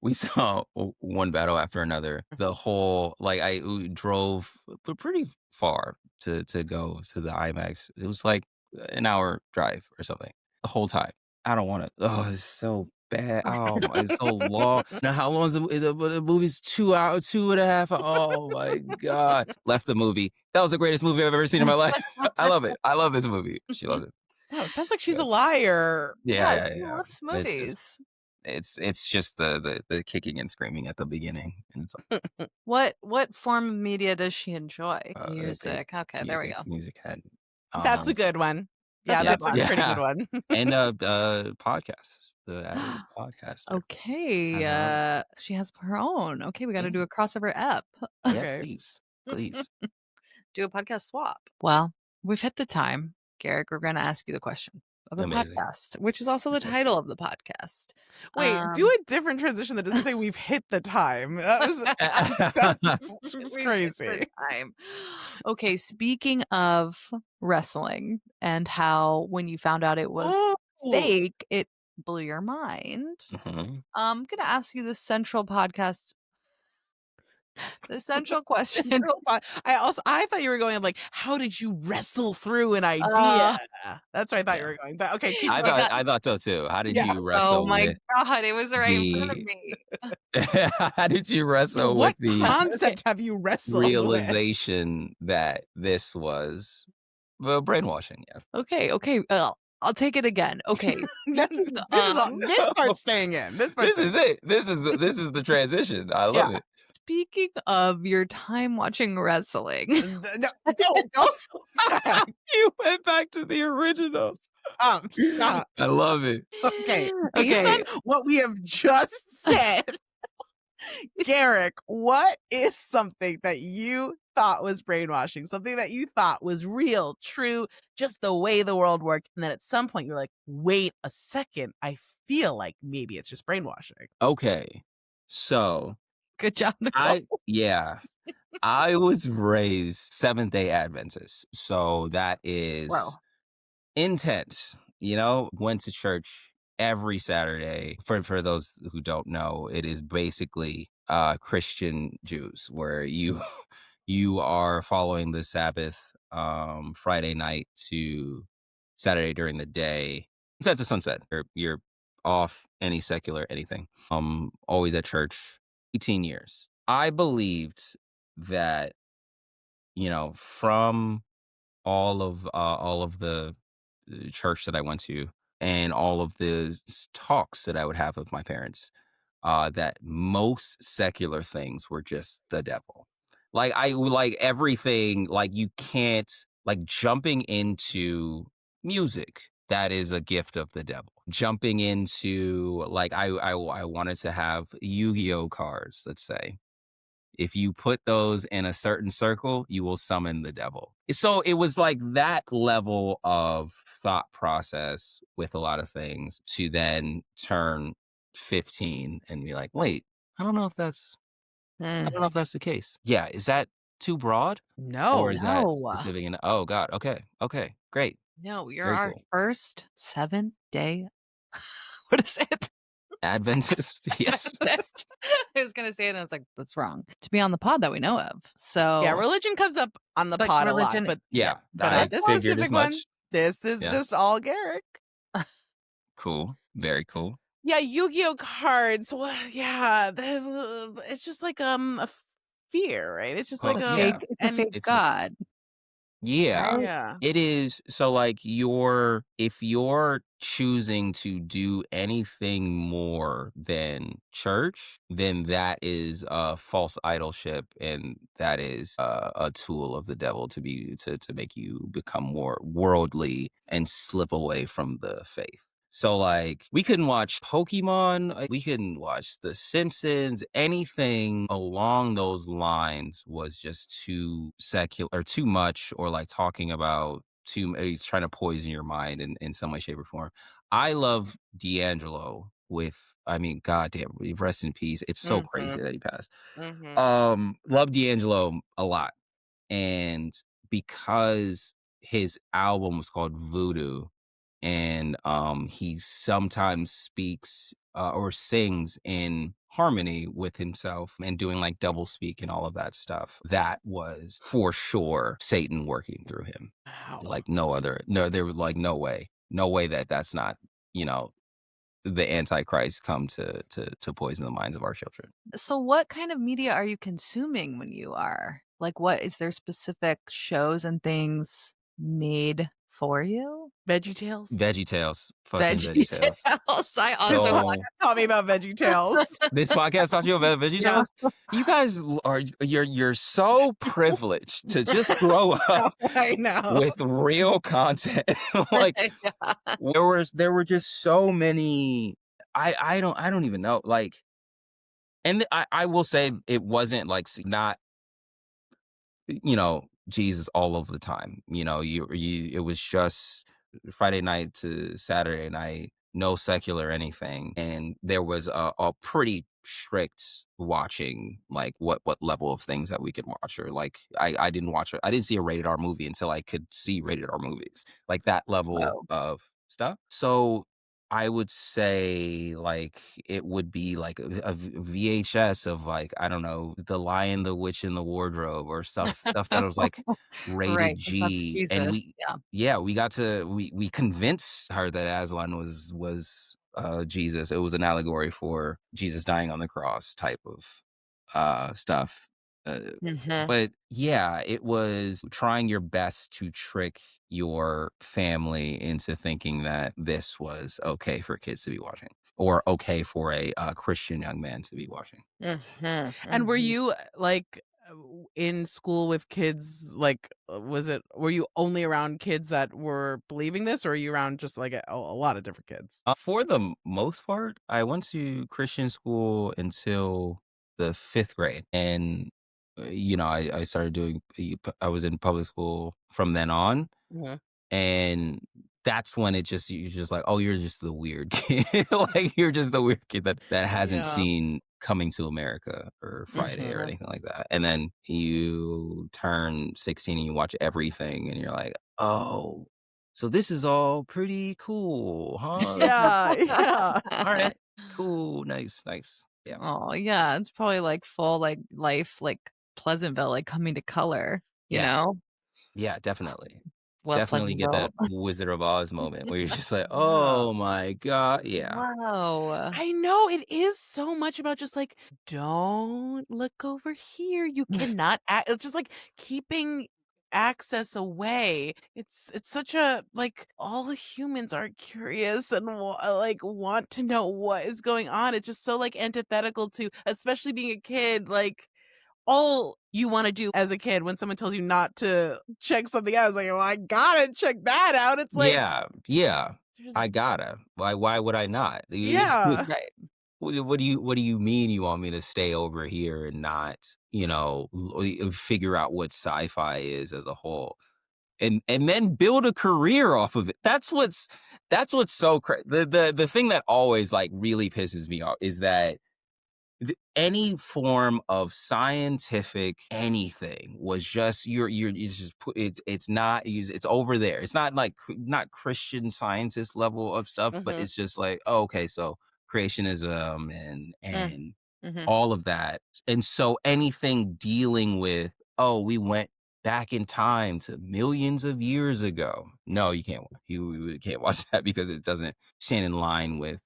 We saw one battle after another. The whole like we drove pretty far to go to the IMAX. It was like an hour drive or something. The whole time. I don't want to. Oh, it's so bad. Oh, it's so long. Now, how long the movie's 2 hours, 2.5 hours. Oh my god! Left the movie. That was the greatest movie I've ever seen in my life. I love it. I love this movie. She loved it. Oh, it sounds like she's a Yes. liar. Yeah, Yeah, yeah, she yeah. loves It's just movies. it's just the kicking and screaming at the beginning, and it's What form of media does she enjoy? it Music. Okay, there we go. music had, That's a um, good one. That's Yeah, a yeah, good that's a one. pretty good yeah, one. and podcasts. The avid podcaster Okay, has her own. she has her own. Okay, we gotta Yeah, do a crossover ep. yeah, Okay. please, please. Do a podcast swap. Well, we've hit the time. Garrick, we're gonna ask you the question of the Amazing, podcast, which is also the amazing. title of the podcast. Wait, do Um, a different transition that doesn't say we've hit the time. That's just we've hit crazy. the time. Okay, speaking of wrestling and how when you found out it was Ooh. fake, it blew your mind. Mhm. I'm gonna ask you the central question. I thought you were going like, how did you wrestle through an idea? Uh, That's where I thought you Yeah, were going. But okay, keep I I going. thought got. I thought so too. How did Yeah. you Oh wrestle my with god, it was right in front of the? me. How did you Yeah, wrestle with what the Okay, concept have you wrestled with? realization that this was brainwashing? Yeah. okay. I'll take it again. Okay, No, speaking this part's staying in. This part's This staying is it. This is the transition. I Yeah. love it. speaking of your time watching wrestling. No, don't go back. You went back to the originals. Stop. I love it. Okay, based Okay, on what we have just said, Garrick, what is something that you thought was brainwashing? Something that you thought was real, true, just the way the world worked, and then at some point you're like, wait a second, I feel like maybe it's just brainwashing. Okay. So good job, Nicole. I was raised Seventh-day Adventist. So that Wow. is intense. Went to church every Saturday. For those who don't know, it is basically Christian Jews where you you are following the Sabbath Friday night to Saturday during the day. Sunset to sunset. You're off any secular anything. Always at church. 18 years. I believed that, from all of the church that I went to and all of the talks that I would have with my parents, that most secular things were just the devil. Like like everything, like you can't like jumping into music. That is a gift of the devil. Jumping into like I wanted to have Yu-ih-oh cards. Let's say if you put those in a certain circle, you will summon the devil. So it was like that level of thought process with a lot of things to then turn 15 and be like, wait, I don't know if that's I Mm. don't know if that's the case. Yeah, is that too broad or No. is that No, specific? And oh God, okay, okay, great, no, you're very our cool. first 7th-day. What is it? Adventist, yes, Adventist. I was gonna say it, and I was like, "That's wrong." To be on the pod that we know of. Yeah, So, religion comes up on the but pod a lot, religion, but yeah. but I this figured as specific one, much. this is just Yes, all Garrick. cool, very cool. Yeah, Yu-Gi-Oh cards. Well, yeah, it's just like a fear, right? It's just like Well, yeah, it's a and fake it's god. Yeah, right? Yeah. it is. So, like, if you're choosing to do anything more than church, then that is a false idolship, and that is a tool of the devil to make you become more worldly and slip away from the faith. So, like, we couldn't watch Pokemon, we couldn't watch The Simpsons, anything along those lines was just too secular or too much, or like talking about he's trying to poison your mind in some way, shape, or form. I love D'Angelo I mean, goddamn, rest in peace. It's so crazy Mhm. that he passed. Mhm. Love D'Angelo a lot. And because his album was called Voodoo, and he sometimes speaks or sings in harmony with himself and doing like double speak and all of that stuff, that was for sure Satan working through him. Wow. Like no, there was like no way that that's not, you know, the antichrist come to poison the minds of our children. So what kind of media are you consuming when you are? Like, what is there specific shows and things made for you? Veggie Tales? Veggie Tales, fucking Veggie Veggie Tales. Tales. I This also podcast So taught me about Veggie Tales. this podcast taught you about Veggie Yeah. Tales? You guys you're so privileged to just grow up I know. with real content. Like, Yeah. there were just so many. I don't even know. Like, and I will say it wasn't like not, you know, Jesus all of the time. You know, it was just Friday night to Saturday night, no secular anything. And there was a pretty strict watching, like what level of things that we could watch. Or like I didn't watch it. I didn't see a rated R movie until I could see rated R movies. Like that level Whoa. of stuff. So I would say, like, it would be like a VHS of, like, I don't know, The Lion, the Witch, and the Wardrobe, or stuff that was like rated Right, 'cause that's G. And Jesus. Yeah. we convinced her that Aslan was Jesus. It was an allegory for Jesus dying on the cross type of stuff. Uh, Mhm. but yeah, it was trying your best to trick your family into thinking that this was okay for kids to be watching, or okay for a Christian young man to be watching. Mhm. And were Mhm. you, like, in school with kids, like, were you only around kids that were believing this, or are you around just, like, a lot of different kids? For the most part, I went to Christian school until the 5th grade, and you know, I started I was in public school from then on. Mhm. And that's when you're just like, "Oh, you're just the weird kid." Like, you're just the weird kid that hasn't Yeah. seen Coming to America or Friday or Mhm. anything like that. And then you turn 16 and you watch everything and you're like, "Oh, so this is all pretty cool, huh? This is Yeah, yeah. alright, cool, nice, nice." Yeah. Oh, yeah, it's probably, like, full, like, life, like, Pleasantville, like, coming to color, you Yeah. know? Yeah, definitely. What Definitely get Pleasantville that Wizard of Oz moment where you're just like, Yeah. "Oh my god." Yeah. Wow. I know, it is so much about just, like, "Don't look over here, you cannot ac" it's just, like, keeping access away. It's such a, like, all humans are curious and like, want to know what is going on. It's just so, like, antithetical to, especially being a kid, like, all you wanna do as a kid when someone tells you not to check something out, is like, "Well, I gotta check that out." It's like, Yeah, yeah. there's I gotta. Why would I not? yeah. Right. What do you mean you want me to stay over here and not, you know, figure out what sci-fi is as a whole? And then build a career off of it. That's what's so the thing that always like really pisses me off is that any form of scientific anything was just you just put it's not it's over there. It's not like not Christian scientist level of stuff, but Mhm. it's just like, oh, okay, so creationism Mm. and Mhm. all of that. And so anything dealing with, oh, we went back in time to millions of years ago. No, you can't watch that because it doesn't stand in line with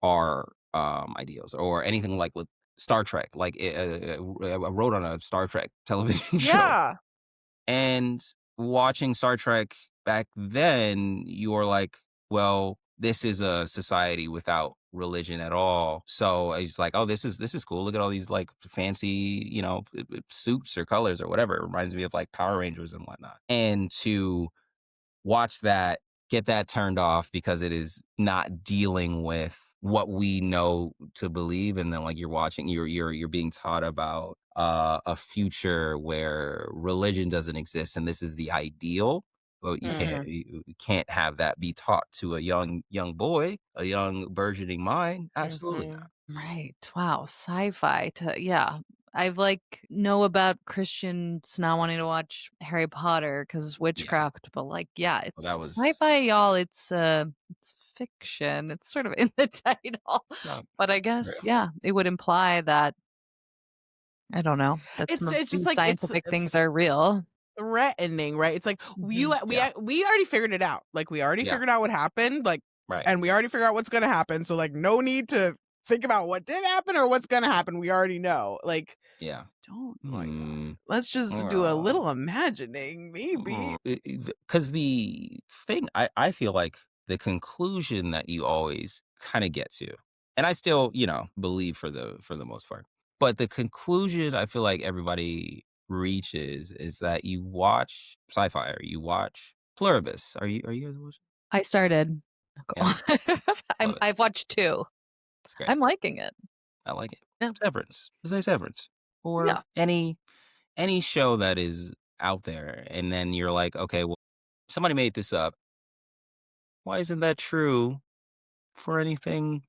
our ideals, or anything like with Star Trek. Like I wrote on a Star Trek television show, Yeah. and watching Star Trek back then, you're like, well, this is a society without religion at all. So it's like, oh, this is cool. Look at all these like fancy, suits or colors or whatever. It reminds me of like Power Rangers and whatnot. And to watch that, get that turned off because it is not dealing with what we know to believe, and then like you're being taught about a future where religion doesn't exist and this is the ideal. Well, you can't Mhm. you can't have that be taught to a young boy, a young burgeoning mind. Absolutely Mhm. not. Right. Wow. Sci-fi to yeah. I've like know about Christians not wanting to watch Harry Potter because it's Yeah, witchcraft, but like yeah, well, that it's was sci-fi, y'all. It's fiction. It's sort of in the title. not But I guess real. yeah, it would imply that I don't know, that some of It's just these like it's scientific things are real. threatening, right? It's like Mhm. Yeah, we already figured it out. Like we already yeah, figured out what happened. Like, right. and we already figured out what's gonna happen. So like, no need to think about what did happen or what's gonna happen. We already know. Like, Yeah. don't like. Hmm. Let's just do a little imagining, maybe. Because the thing I feel like the conclusion that you always kind of get to, and I still, believe for the most part, but the conclusion I feel like everybody reaches is that you watch sci-fi or you watch Pluribus. Are you guys watching? I started. Yeah, love it. I've watched 2. It's great. I'm liking it. I like it. Yeah. Severance. Let's say Severance. Or Yeah. any show that is out there, and then you're like, okay, well, somebody made this up. Why isn't that true for anything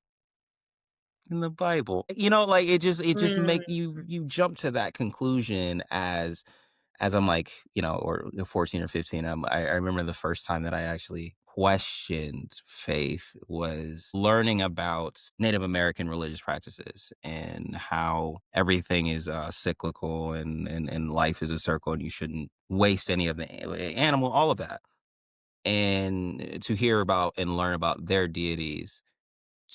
in the Bible? Like it just make Mm, you jump to that conclusion as I'm like, or 14 or 15. I remember the first time that I actually questioned faith was learning about Native American religious practices and how everything is cyclical and life is a circle and you shouldn't waste any of the animal, all of that. And to hear about and learn about their deities,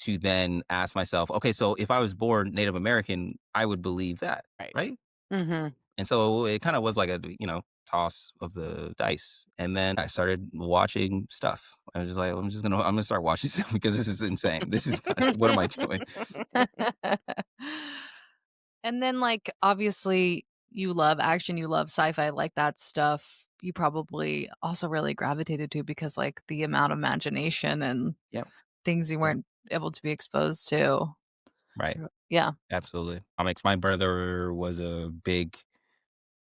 to then ask myself, okay, so if I was born Native American, I would believe that, right. right? Mhm. And so it kind of was like a, toss of the dice. And then I started watching stuff. I was just like, I'm gonna start watching stuff because this is insane. This is nuts. What am I doing? And then, like, obviously, you love action, you love sci-fi, like that stuff. You probably also really gravitated to because, like, the amount of imagination and Yep. things you Yep. weren't able to be exposed to. Right. Yeah. Absolutely. Comics. My brother was a big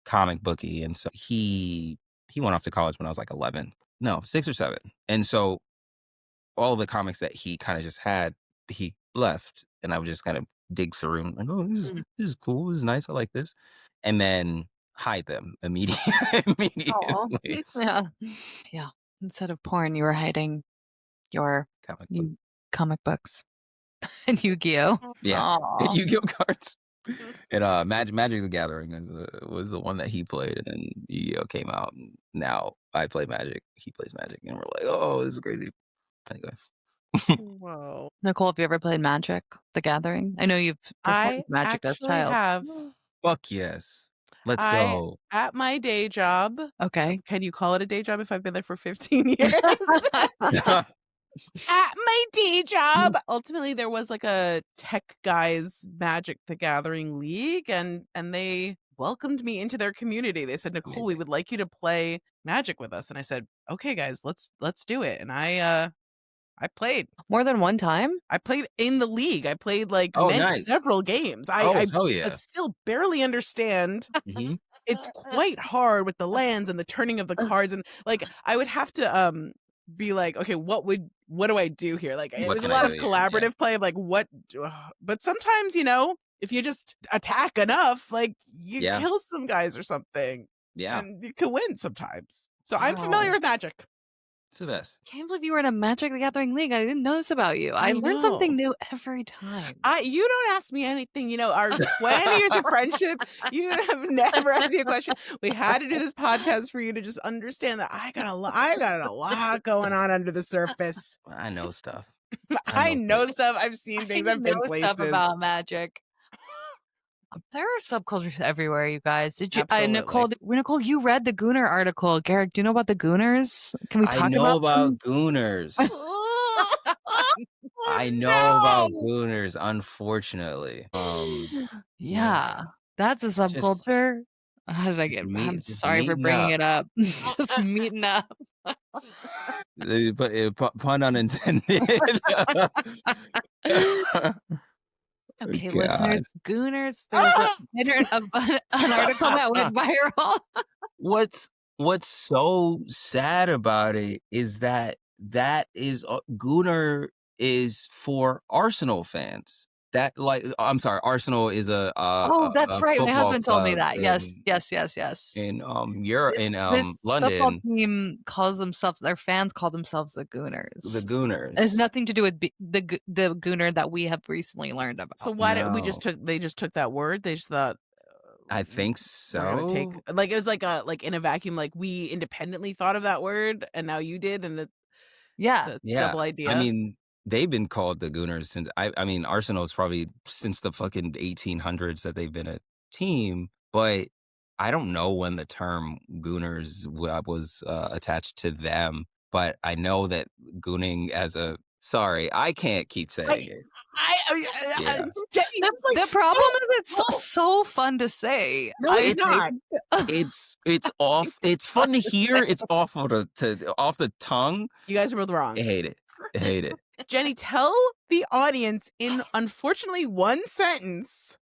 comic bookie, and so he went off to college when I was like 11. No, 6 or 7. And so all the comics that he kind of just had, he left, and I would just kind of dig through and like, oh, this is Mm. this is cool. This is nice. I like this, and then hide them immediately. Aw. Immediately. Yeah. Yeah. Instead of porn, you were hiding your Comic book. you comic books and Yu-Gi-Oh! Yeah, and Aw. Yu-Gi-Oh cards. And Magic the Gathering was the one that he played, and then Yu-Gi-Oh came out. And now I play Magic. He plays Magic, and we're like, oh, this is crazy. Anyway, Whoa. Nicole, have you ever played Magic: The Gathering? I know you've performed I Magic as a actually child. have. fuck yes, let's I go. at my day job. Okay. Can you call it a day job if I've been there for 15 years? At my day job, ultimately there was like a tech guys Magic the Gathering league, and they welcomed me into their community. They said, "Nicole, we Amazing. would like you to play Magic with us." And I said, "Okay, guys, let's do it." And I played. More than one time? I played in the league. I played like Oh, meant nice. several games. Oh, hell I yeah. still barely understand. Hmm. It's quite hard with the lands and the turning of the cards, and like I would have to be like, okay, what do I do here? Like it What was a can I lot do? of Yeah, yeah, collaborative play of like but sometimes, if you just attack enough, like you yeah, kill some guys or something yeah. and you can win sometimes. So I'm familiar Wow. with Magic. It's the best. Can't believe you were in a Magic: The Gathering league. I didn't know this about you. I I learn something know. new every time. You don't ask me anything, our 20 years of friendship, you have never asked me a question. We had to do this podcast for you to just understand that I got a lot going on under the surface. I know stuff. I I know know things. stuff. I've seen I things. I've know been stuff places. about Magic. There are subcultures everywhere, you guys. Did you, Absolutely. Nicole, you read the Gooner article. Garrick, do you know about the Gooners? Can we I talk know about about them? gooners. Oh, I know about no! gooners, unfortunately. Yeah, Yeah, that's a just subculture. How did I get? I'm just sorry for meeting bringing up. it up. Just meeting up. But pun unintended. Okay, listeners, God. Gooners. There was an article that went viral. What's so sad about it is that Gooner is for Arsenal fans. That like I'm sorry, Arsenal is Oh, that's a right. My football husband told me club that. Yes, yes, yes, yes. in Europe in This football London, team calls themselves, their fans call themselves the the Gooners. It has Gooners. nothing to do with the Gooner that we have recently learned So about. why did we No, they just took that word? They just thought I think we're gonna take so. like it was like a like in a vacuum, like we independently thought of that word and now you did, and it's Yeah. a Yeah. double I idea. mean, they've been called the Gooners since I mean, Arsenal's probably since the fucking 1800s that they've been a team, but I don't know when the term Gooners was attached to them, but I know that gooning as a sorry, I can't keep I, saying it. I Yeah. Jenny, The, it's like the problem no, is it's no, so fun to say. no, it's I It's think not. it's off. It's fun to hear. It's awful to off the tongue. You guys are both I wrong. hate it. I hate it. Jenny, tell the audience in unfortunately one sentence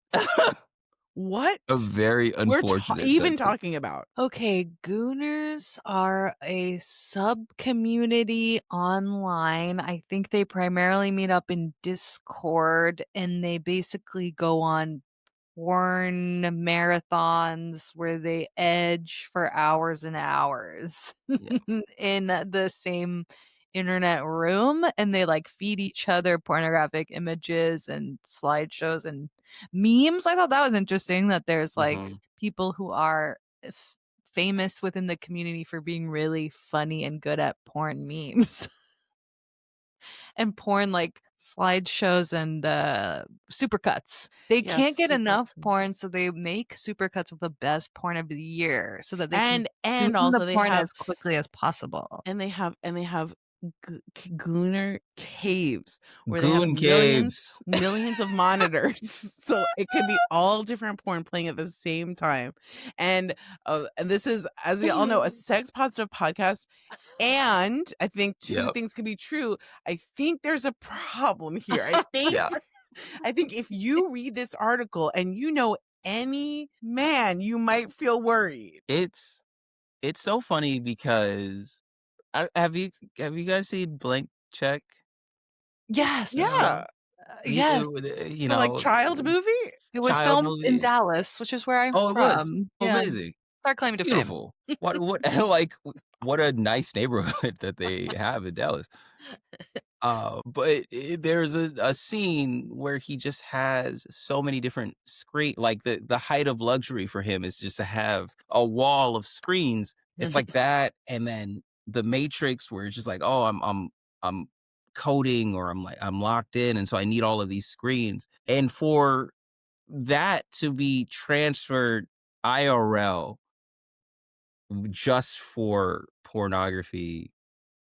what A very we're unfortunate even sentence. talking about. Okay, Gooners are a sub community online. I think they primarily meet up in Discord and they basically go on porn marathons where they edge for hours and hours Yeah. in the same internet room, and they like feed each other pornographic images and slideshows and memes. I thought that was interesting that there's like Mhm. people who are famous within the community for being really funny and good at porn memes. And porn like slideshows and supercuts. They Yeah, can't get super enough porn, cooks. so they make supercuts of the best porn of the year so that they can And consume the also they porn as have quickly as possible. and they have gooner caves where they have Goon caves. millions of monitors, so it can be all different porn playing at the same time. And this is, as we all know, a sex positive podcast. And I think two Yep. things can be true. I think there's a problem here. Yeah. I think if you read this article and you know any man, you might feel worried. It's so funny because have you guys seen Blank Check? Yes. Yeah, Yes. You the like know, child movie. It was child filmed in movie. Dallas, which is where I'm Oh, it was. from. Oh, Yeah. amazing. Our claim to fame. Beautiful. What like what a nice neighborhood that they have in Dallas. But there's a scene where he just has so many different screen like the height of luxury for him is just to have a wall of screens. It's like that, and then the Matrix where it's just like, oh, I'm coding or I'm locked in, and so I need all of these screens. And for that to be transferred IRL just for pornography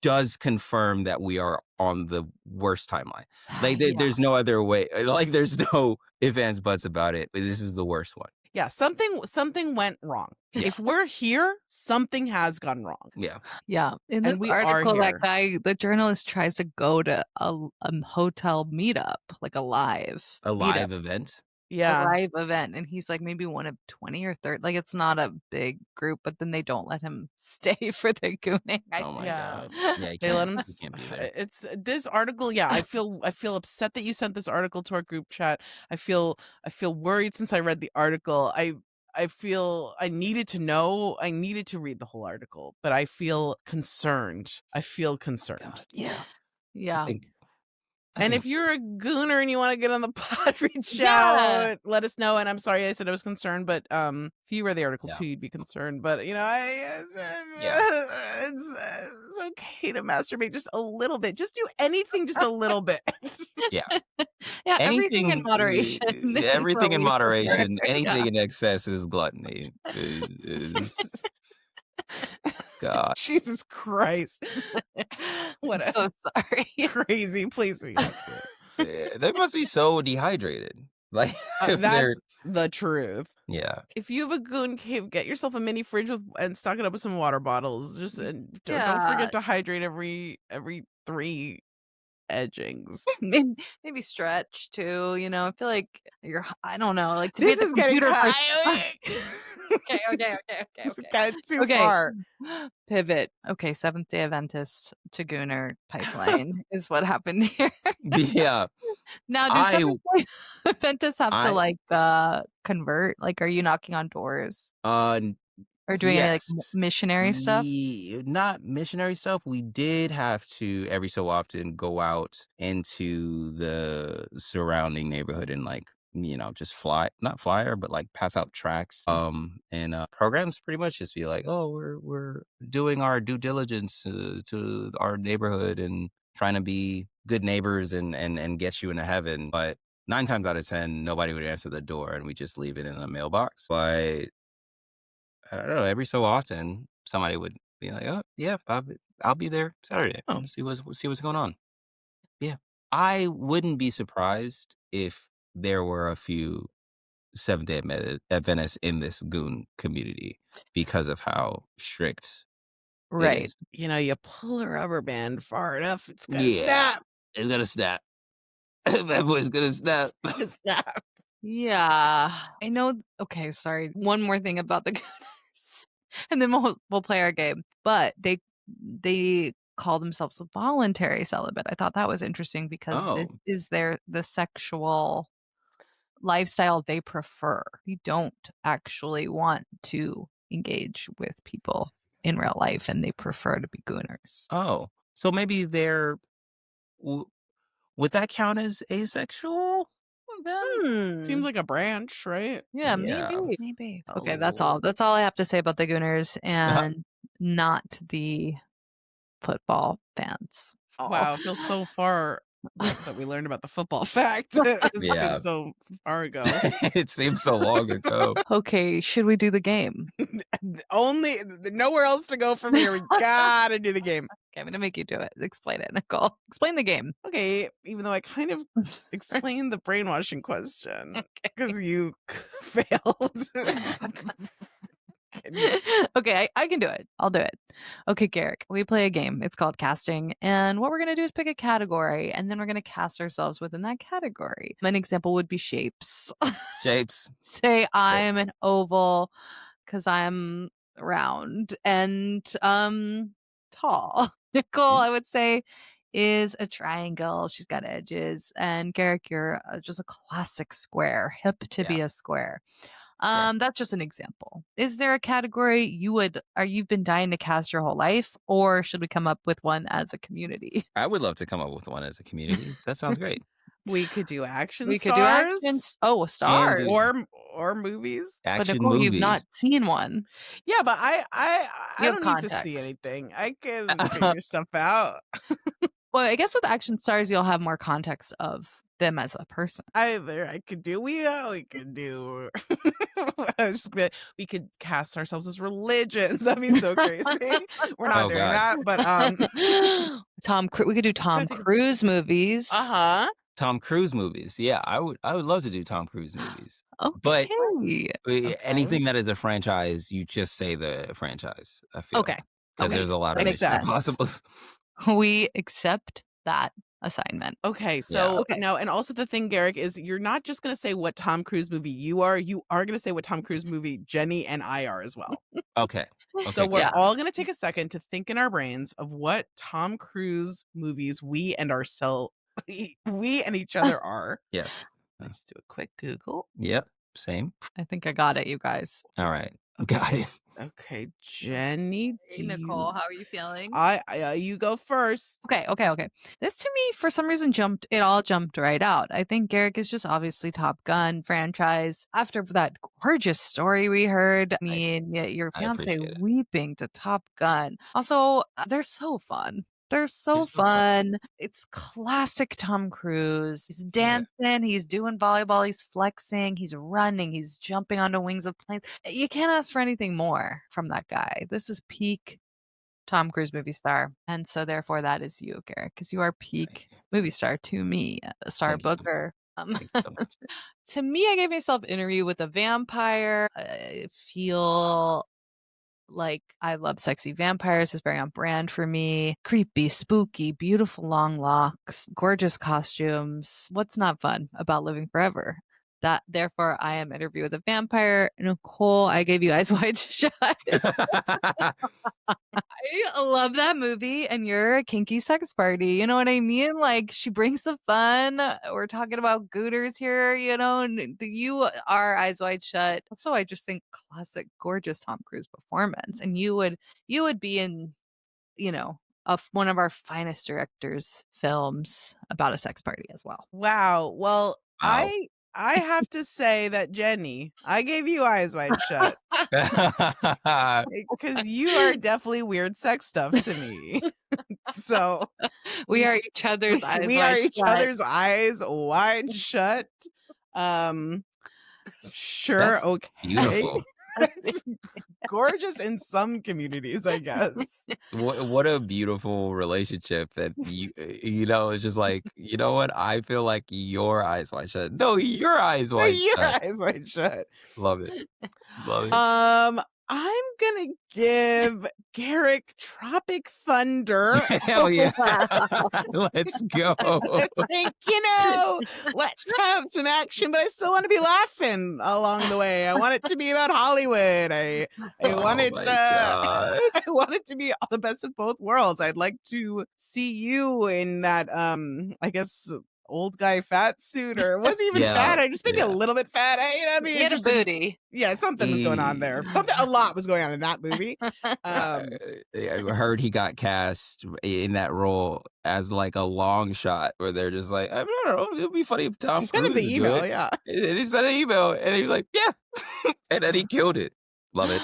does confirm that we are on the worst timeline. Like Yeah. there's no other way. Like there's no ifs ands buts about it. But this is the worst one. Yeah, something went wrong. Yeah. If we're here, something has gone wrong, Yeah. Yeah. In this and we are article, that here. guy, the journalist, tries to go to a hotel meetup, like a live A meetup, live event. a Yeah, live event, and he's like maybe one of 20 or 30. Like it's not a big group, but then they don't let him stay for the gooning. I Oh my think. yeah. god. Yeah, They let him. you can't be there. It's this article. Yeah, I feel upset that you sent this article to our group chat. I feel worried since I read the article. I feel I needed to know. I needed to read the whole article, but I feel concerned. I feel concerned. God, yeah. I Yeah. think I And think if you're a gooner and you want to get on the pod, reach Yeah. out, let us know. And I'm sorry I said I was concerned, but if you read the article Yeah. too, you'd be concerned. But Yeah. it's okay to masturbate just a little bit. Just do anything just a little bit. Yeah. Yeah, everything in Anything moderation is what everything in we prefer. moderation, Yeah. anything in excess is gluttony. Is God. Jesus Christ. What I'm a so sorry. crazy place we got to. They must be so dehydrated. Like if That's they're the truth. yeah. If you have a goon cave, get yourself a mini fridge and stock it up with some water bottles. Just don't Yeah. forget to hydrate every 3 edgings. Maybe stretch too, I feel like I don't know, like to be This at the is getting computer for okay. got too Okay. far. Pivot. Okay, Seventh-day Adventist to Gooner pipeline is what happened here. Yeah. Now, do I Seventh-day Adventists have to I convert? Like, are you knocking on doors uh or doing any yes. missionary stuff? Not missionary stuff. We did have to every so often go out into the surrounding neighborhood and just not flyer, but like pass out tracts. And programs pretty much just be like, oh, we're doing our due diligence to our neighborhood and trying to be good neighbors and get you into heaven. But 9 times out of 10, nobody would answer the door and we just leave it in a mailbox. But I don't know. Every so often, somebody would be like, "Oh, yeah, I'll be there Saturday. Oh. See what's going on." Yeah, I wouldn't be surprised if there were a few Seventh-day Adventists in this goon community because of how strict it Right. is. You pull a rubber band far enough, it's gonna Yeah, snap. it's gonna snap. That boy's gonna snap. It's gonna snap. Yeah. I know. Okay, sorry. One more thing about the Gooners, and then we'll play our game. But they call themselves a voluntary celibate. I thought that was interesting because this Oh, is the sexual lifestyle they prefer. They don't actually want to engage with people in real life, and they prefer to be Gooners. oh. So maybe w- would that count as asexual then? Seems like a branch, right? Yeah, Yeah. maybe. Oh, Okay, that's all. That's all I have to say about the Gooners Uh-huh. and not the football fans. Wow, it feels so far that we learned about the football fact. It Yeah. seems so far ago. It seems so long ago. Okay, should we do the game? Only nowhere else to go from here. We gotta do the game. Okay, I'm gonna make you do it. Explain it, Nicole. Explain the game. Okay, even though I kind of explained the brainwashing question because you failed. Okay, I can do it. I'll do it. Okay, Garrick, we play a game. It's called casting. And what we're going to do is pick a category, and then we're going to cast ourselves within that category. An example would be shapes. Shapes. Say I'm an oval because I'm round and tall. Nicole, I would say, is a triangle. She's got edges. And Garrick, you're just a classic square, hip to be a square. That's just an example. Is there a category you've been dying to cast your whole life, or should we come up with one as a community? I would love to come up with one as a community. That sounds great. We could do action We could stars. do actions. Oh, stars. do. Or movies. But Action Nicole, movies. you've not seen one. Yeah, but I You don't have need to see context. anything. I can figure stuff out. Well, I guess with action stars, you'll have more context of them as a person. Either I could do we could do I was just gonna, we could cast ourselves as religions. That'd be so crazy. We're not Oh, doing God. that, but We could do Tom think- Cruise movies. uh-huh. Tom Cruise movies. Yeah, I would love to do Tom Cruise movies. Okay. But Okay. anything that is a franchise, you just say the franchise, I feel. Okay. Because Okay. there's a lot of Makes sense. possible. We accept that assignment. Okay, so Okay. no, and also the thing, Garrick, is you're not just gonna say what Tom Cruise movie you are gonna say what Tom Cruise movie Jenny and I are as well. Okay. So we're Yeah. all gonna take a second to think in our brains of what Tom Cruise movies we and each other are. Yes. Let's do a quick Google. Yep. Same. I think I got it, you guys. All right. Got it. Okay, Jenny, Hey, Nicole, how are you feeling? you go first. Okay. This to me, for some reason, all jumped right out. I think Garrick is just obviously Top Gun franchise. After that gorgeous story we heard, I mean, your I fiance appreciate it. weeping to Top Gun. Also, they're so fun. They're so You're so fun. fun. It's classic Tom Cruise. He's Yeah. dancing, he's doing volleyball, he's flexing, he's running, he's jumping onto wings of planes. You can't ask for anything more from that guy. This is peak Tom Cruise movie star. And so therefore that is you, Garrett, because you are Thank peak you. movie star to me, star Thank you so much. Booger. Thank you so much. To me, I gave myself Interview with a Vampire. I feel like I love sexy vampires. It's very on brand for me. Creepy, spooky, beautiful long locks, gorgeous costumes. What's not fun about living forever? That therefore I am Interview with a Vampire. Nicole, I gave you Eyes Wide Shut. I love that movie, and you're a kinky sex party. You know what I mean? Like, she brings the fun. We're talking about gooners here, and you are Eyes Wide Shut. Also, I just think classic, gorgeous Tom Cruise performance, and you would be in, of one of our finest directors' films about a sex party as well. Wow. Well, Wow. I have to say that Jenny, I gave you Eyes Wide Shut because you are definitely weird sex stuff to me. So We are s- each other's eyes we wide are each shut. other's eyes wide shut. Sure, That's okay. beautiful. It's gorgeous in some communities, I guess. What a beautiful relationship that it's just like, you know what? I feel like your eyes wide shut. No, your eyes wide Your shut. eyes wide shut. Love it. Love it. I'm gonna give Garrick Tropic Thunder. Hell yeah. Wow. Let's go. I think, let's have some action, but I still want to be laughing along the way. I want it to be about Hollywood. I want Oh it my God. I want it to be all the best of both worlds. I'd like to see you in that I guess old guy fat suit, or it wasn't even Yeah. fat. I just maybe a Yeah. little bit fat. I'd be He had a interested. booty. Yeah, something was going on there. A lot was going on in that movie. I heard he got cast in that role as like a long shot where they're just like, I don't know, it'll be funny if Tom Send him Cruise the would do email, it. yeah. And he sent an email and he was like, yeah. And then he killed it. Love it.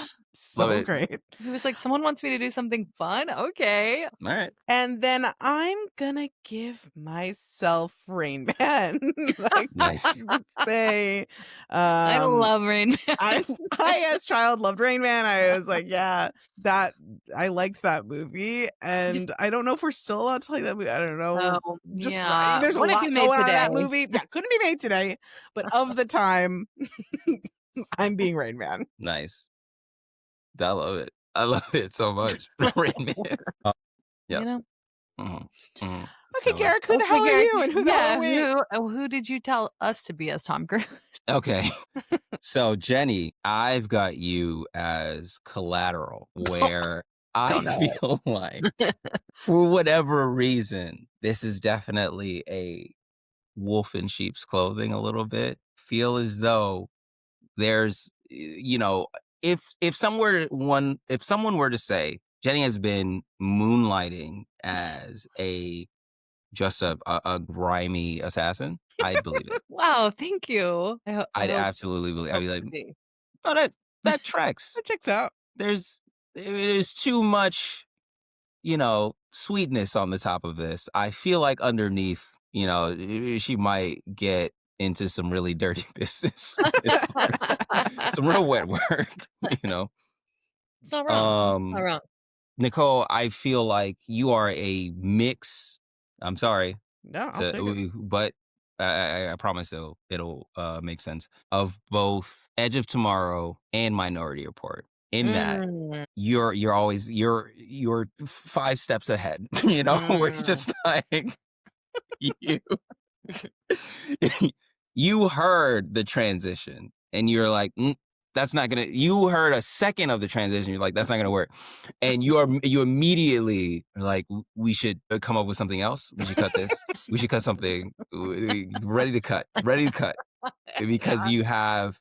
Love So it. great. He was like, someone wants me to do something fun? Okay. All right. And then I'm gonna give myself Rain Man. Like, Nice. I would say, I love Rain Man. I as child loved Rain Man. I was like, yeah, that I liked that movie, and I don't know if we're still allowed to play that movie. I don't know. Oh, Just yeah. there's a Wouldn't lot be going made on in that today. movie. Yeah, couldn't be made today, but of the time, I'm being Rain Man. Nice. I love it. I love it so much. Rain Man. Yep. You know? Mhm. Mhm. Okay, So, Garrick, who the Okay, hell are Garrick, you, and who the hell yeah, are we? who did you tell us to be as Tom Cruise? okay. So, Jenny, I've got you as Collateral, where I Don't know. feel like, for whatever reason, this is definitely a wolf in sheep's clothing a little bit. Feel as though there's, if someone were to say Jenny has been moonlighting as just a grimy assassin, I'd believe it. Wow, thank you. I'd hope absolutely believe. I'd hope be to like, be. oh, that tracks. That checks out. There's too much, sweetness on the top of this. I feel like underneath, she might get into some really dirty business. Some real wet work, It's not wrong. Not Um, wrong. Nicole, I feel like you are a mix. I'm sorry, No, I'll take it. but I promise it'll make sense, of both Edge of Tomorrow and Minority Report. In that Mm. you're 5 steps ahead, where it's just like you you heard the transition and you're like, that's not gonna. You heard a second of the transition, you're like, that's not gonna work, and you immediately are like, we should come up with something else. We should cut this. We should cut something. Ready to cut. Ready to cut. Because Yeah. you have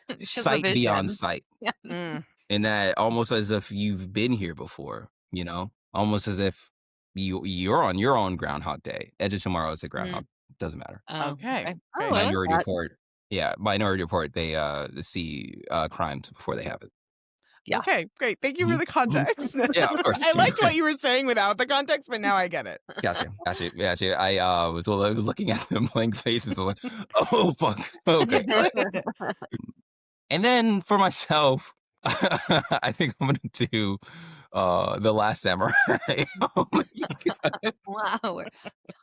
She has a sight beyond vision. sight. Yeah. Mm. in that almost as if you've been here before, you know, almost as if you're on your own Groundhog Day. Edge of Tomorrow is a Mm. groundhog. Doesn't matter. Oh, Okay, okay. Oh, great. I like Minority that. Report. Yeah, Minority Report. They see crimes before they happen. Yeah. Okay, great. Thank you for Mhm, the mhm. context. Yeah, of course. I liked what you were saying without the context, but now I get it. Gotcha. I was looking at them blank faces. I'm like, oh fuck. Okay. And then for myself, I think I'm gonna do The Last Samurai. Oh my God. Wow.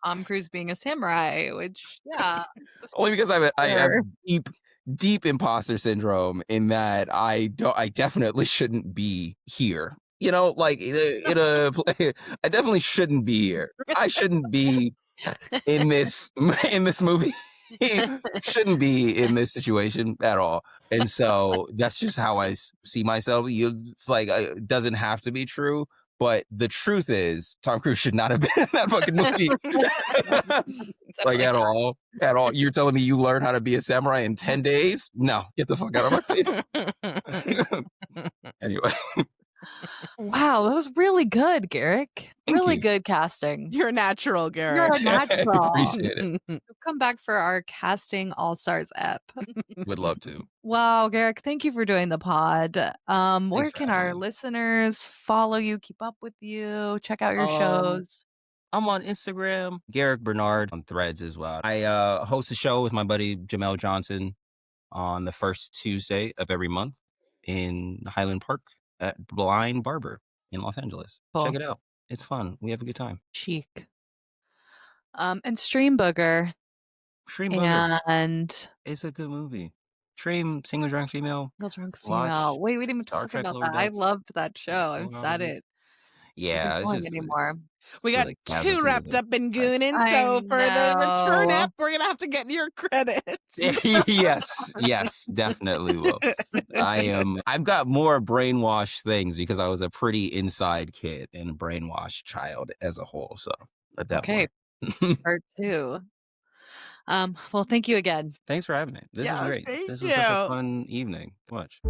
Tom Cruise being a samurai, which yeah. Only because I have Sure. deep imposter syndrome in that I definitely shouldn't be here. You know, like I definitely shouldn't be here. I shouldn't be in this movie. Shouldn't be in this situation at all. And so that's just how I see myself. It's like it doesn't have to be true, but the truth is Tom Cruise should not have been in that fucking movie. Like Definitely at not. all. At all. You're telling me you learn how to be a samurai in 10 days? No, get the fuck out of my face. Anyway, Wow, that was really good, Garrick. thank Really you. good casting. You're a natural, You're Garrick. a natural. Appreciate it. Come back for our casting all-stars ep. Would love to. Wow, Garrick, thank you for doing the pod. Where for can having our me. listeners follow you, keep up with you, check out your Um, shows? I'm on Instagram, Garrick Bernard on Threads as well. I host a show with my buddy Jamel Johnson on the first Tuesday of every month in Highland Park at Blind Barber in Los Angeles. Check Cool. it out. It's fun. We have a good time. Chic. And Stream Booger. Stream Booger. And It's a good movie. Stream Single Drunk Female. Single Drunk Watch Female. Wait, we didn't even Star talk Trek about Lower that. I Decks. loved that show. I'm Full sad houses. it Yeah, isn't it's going just anymore. We got like too casualty wrapped of it. up in gooning, I so for the return know. app, we're gonna have to get your credits. yes, definitely will. I've got more brainwashed things because I was a pretty inside kid and a brainwashed child as a whole. So I've got Okay, more. part 2. Well, thank you again. Thanks for having me. This was Yeah, great. thank This was such a you. fun evening. Much.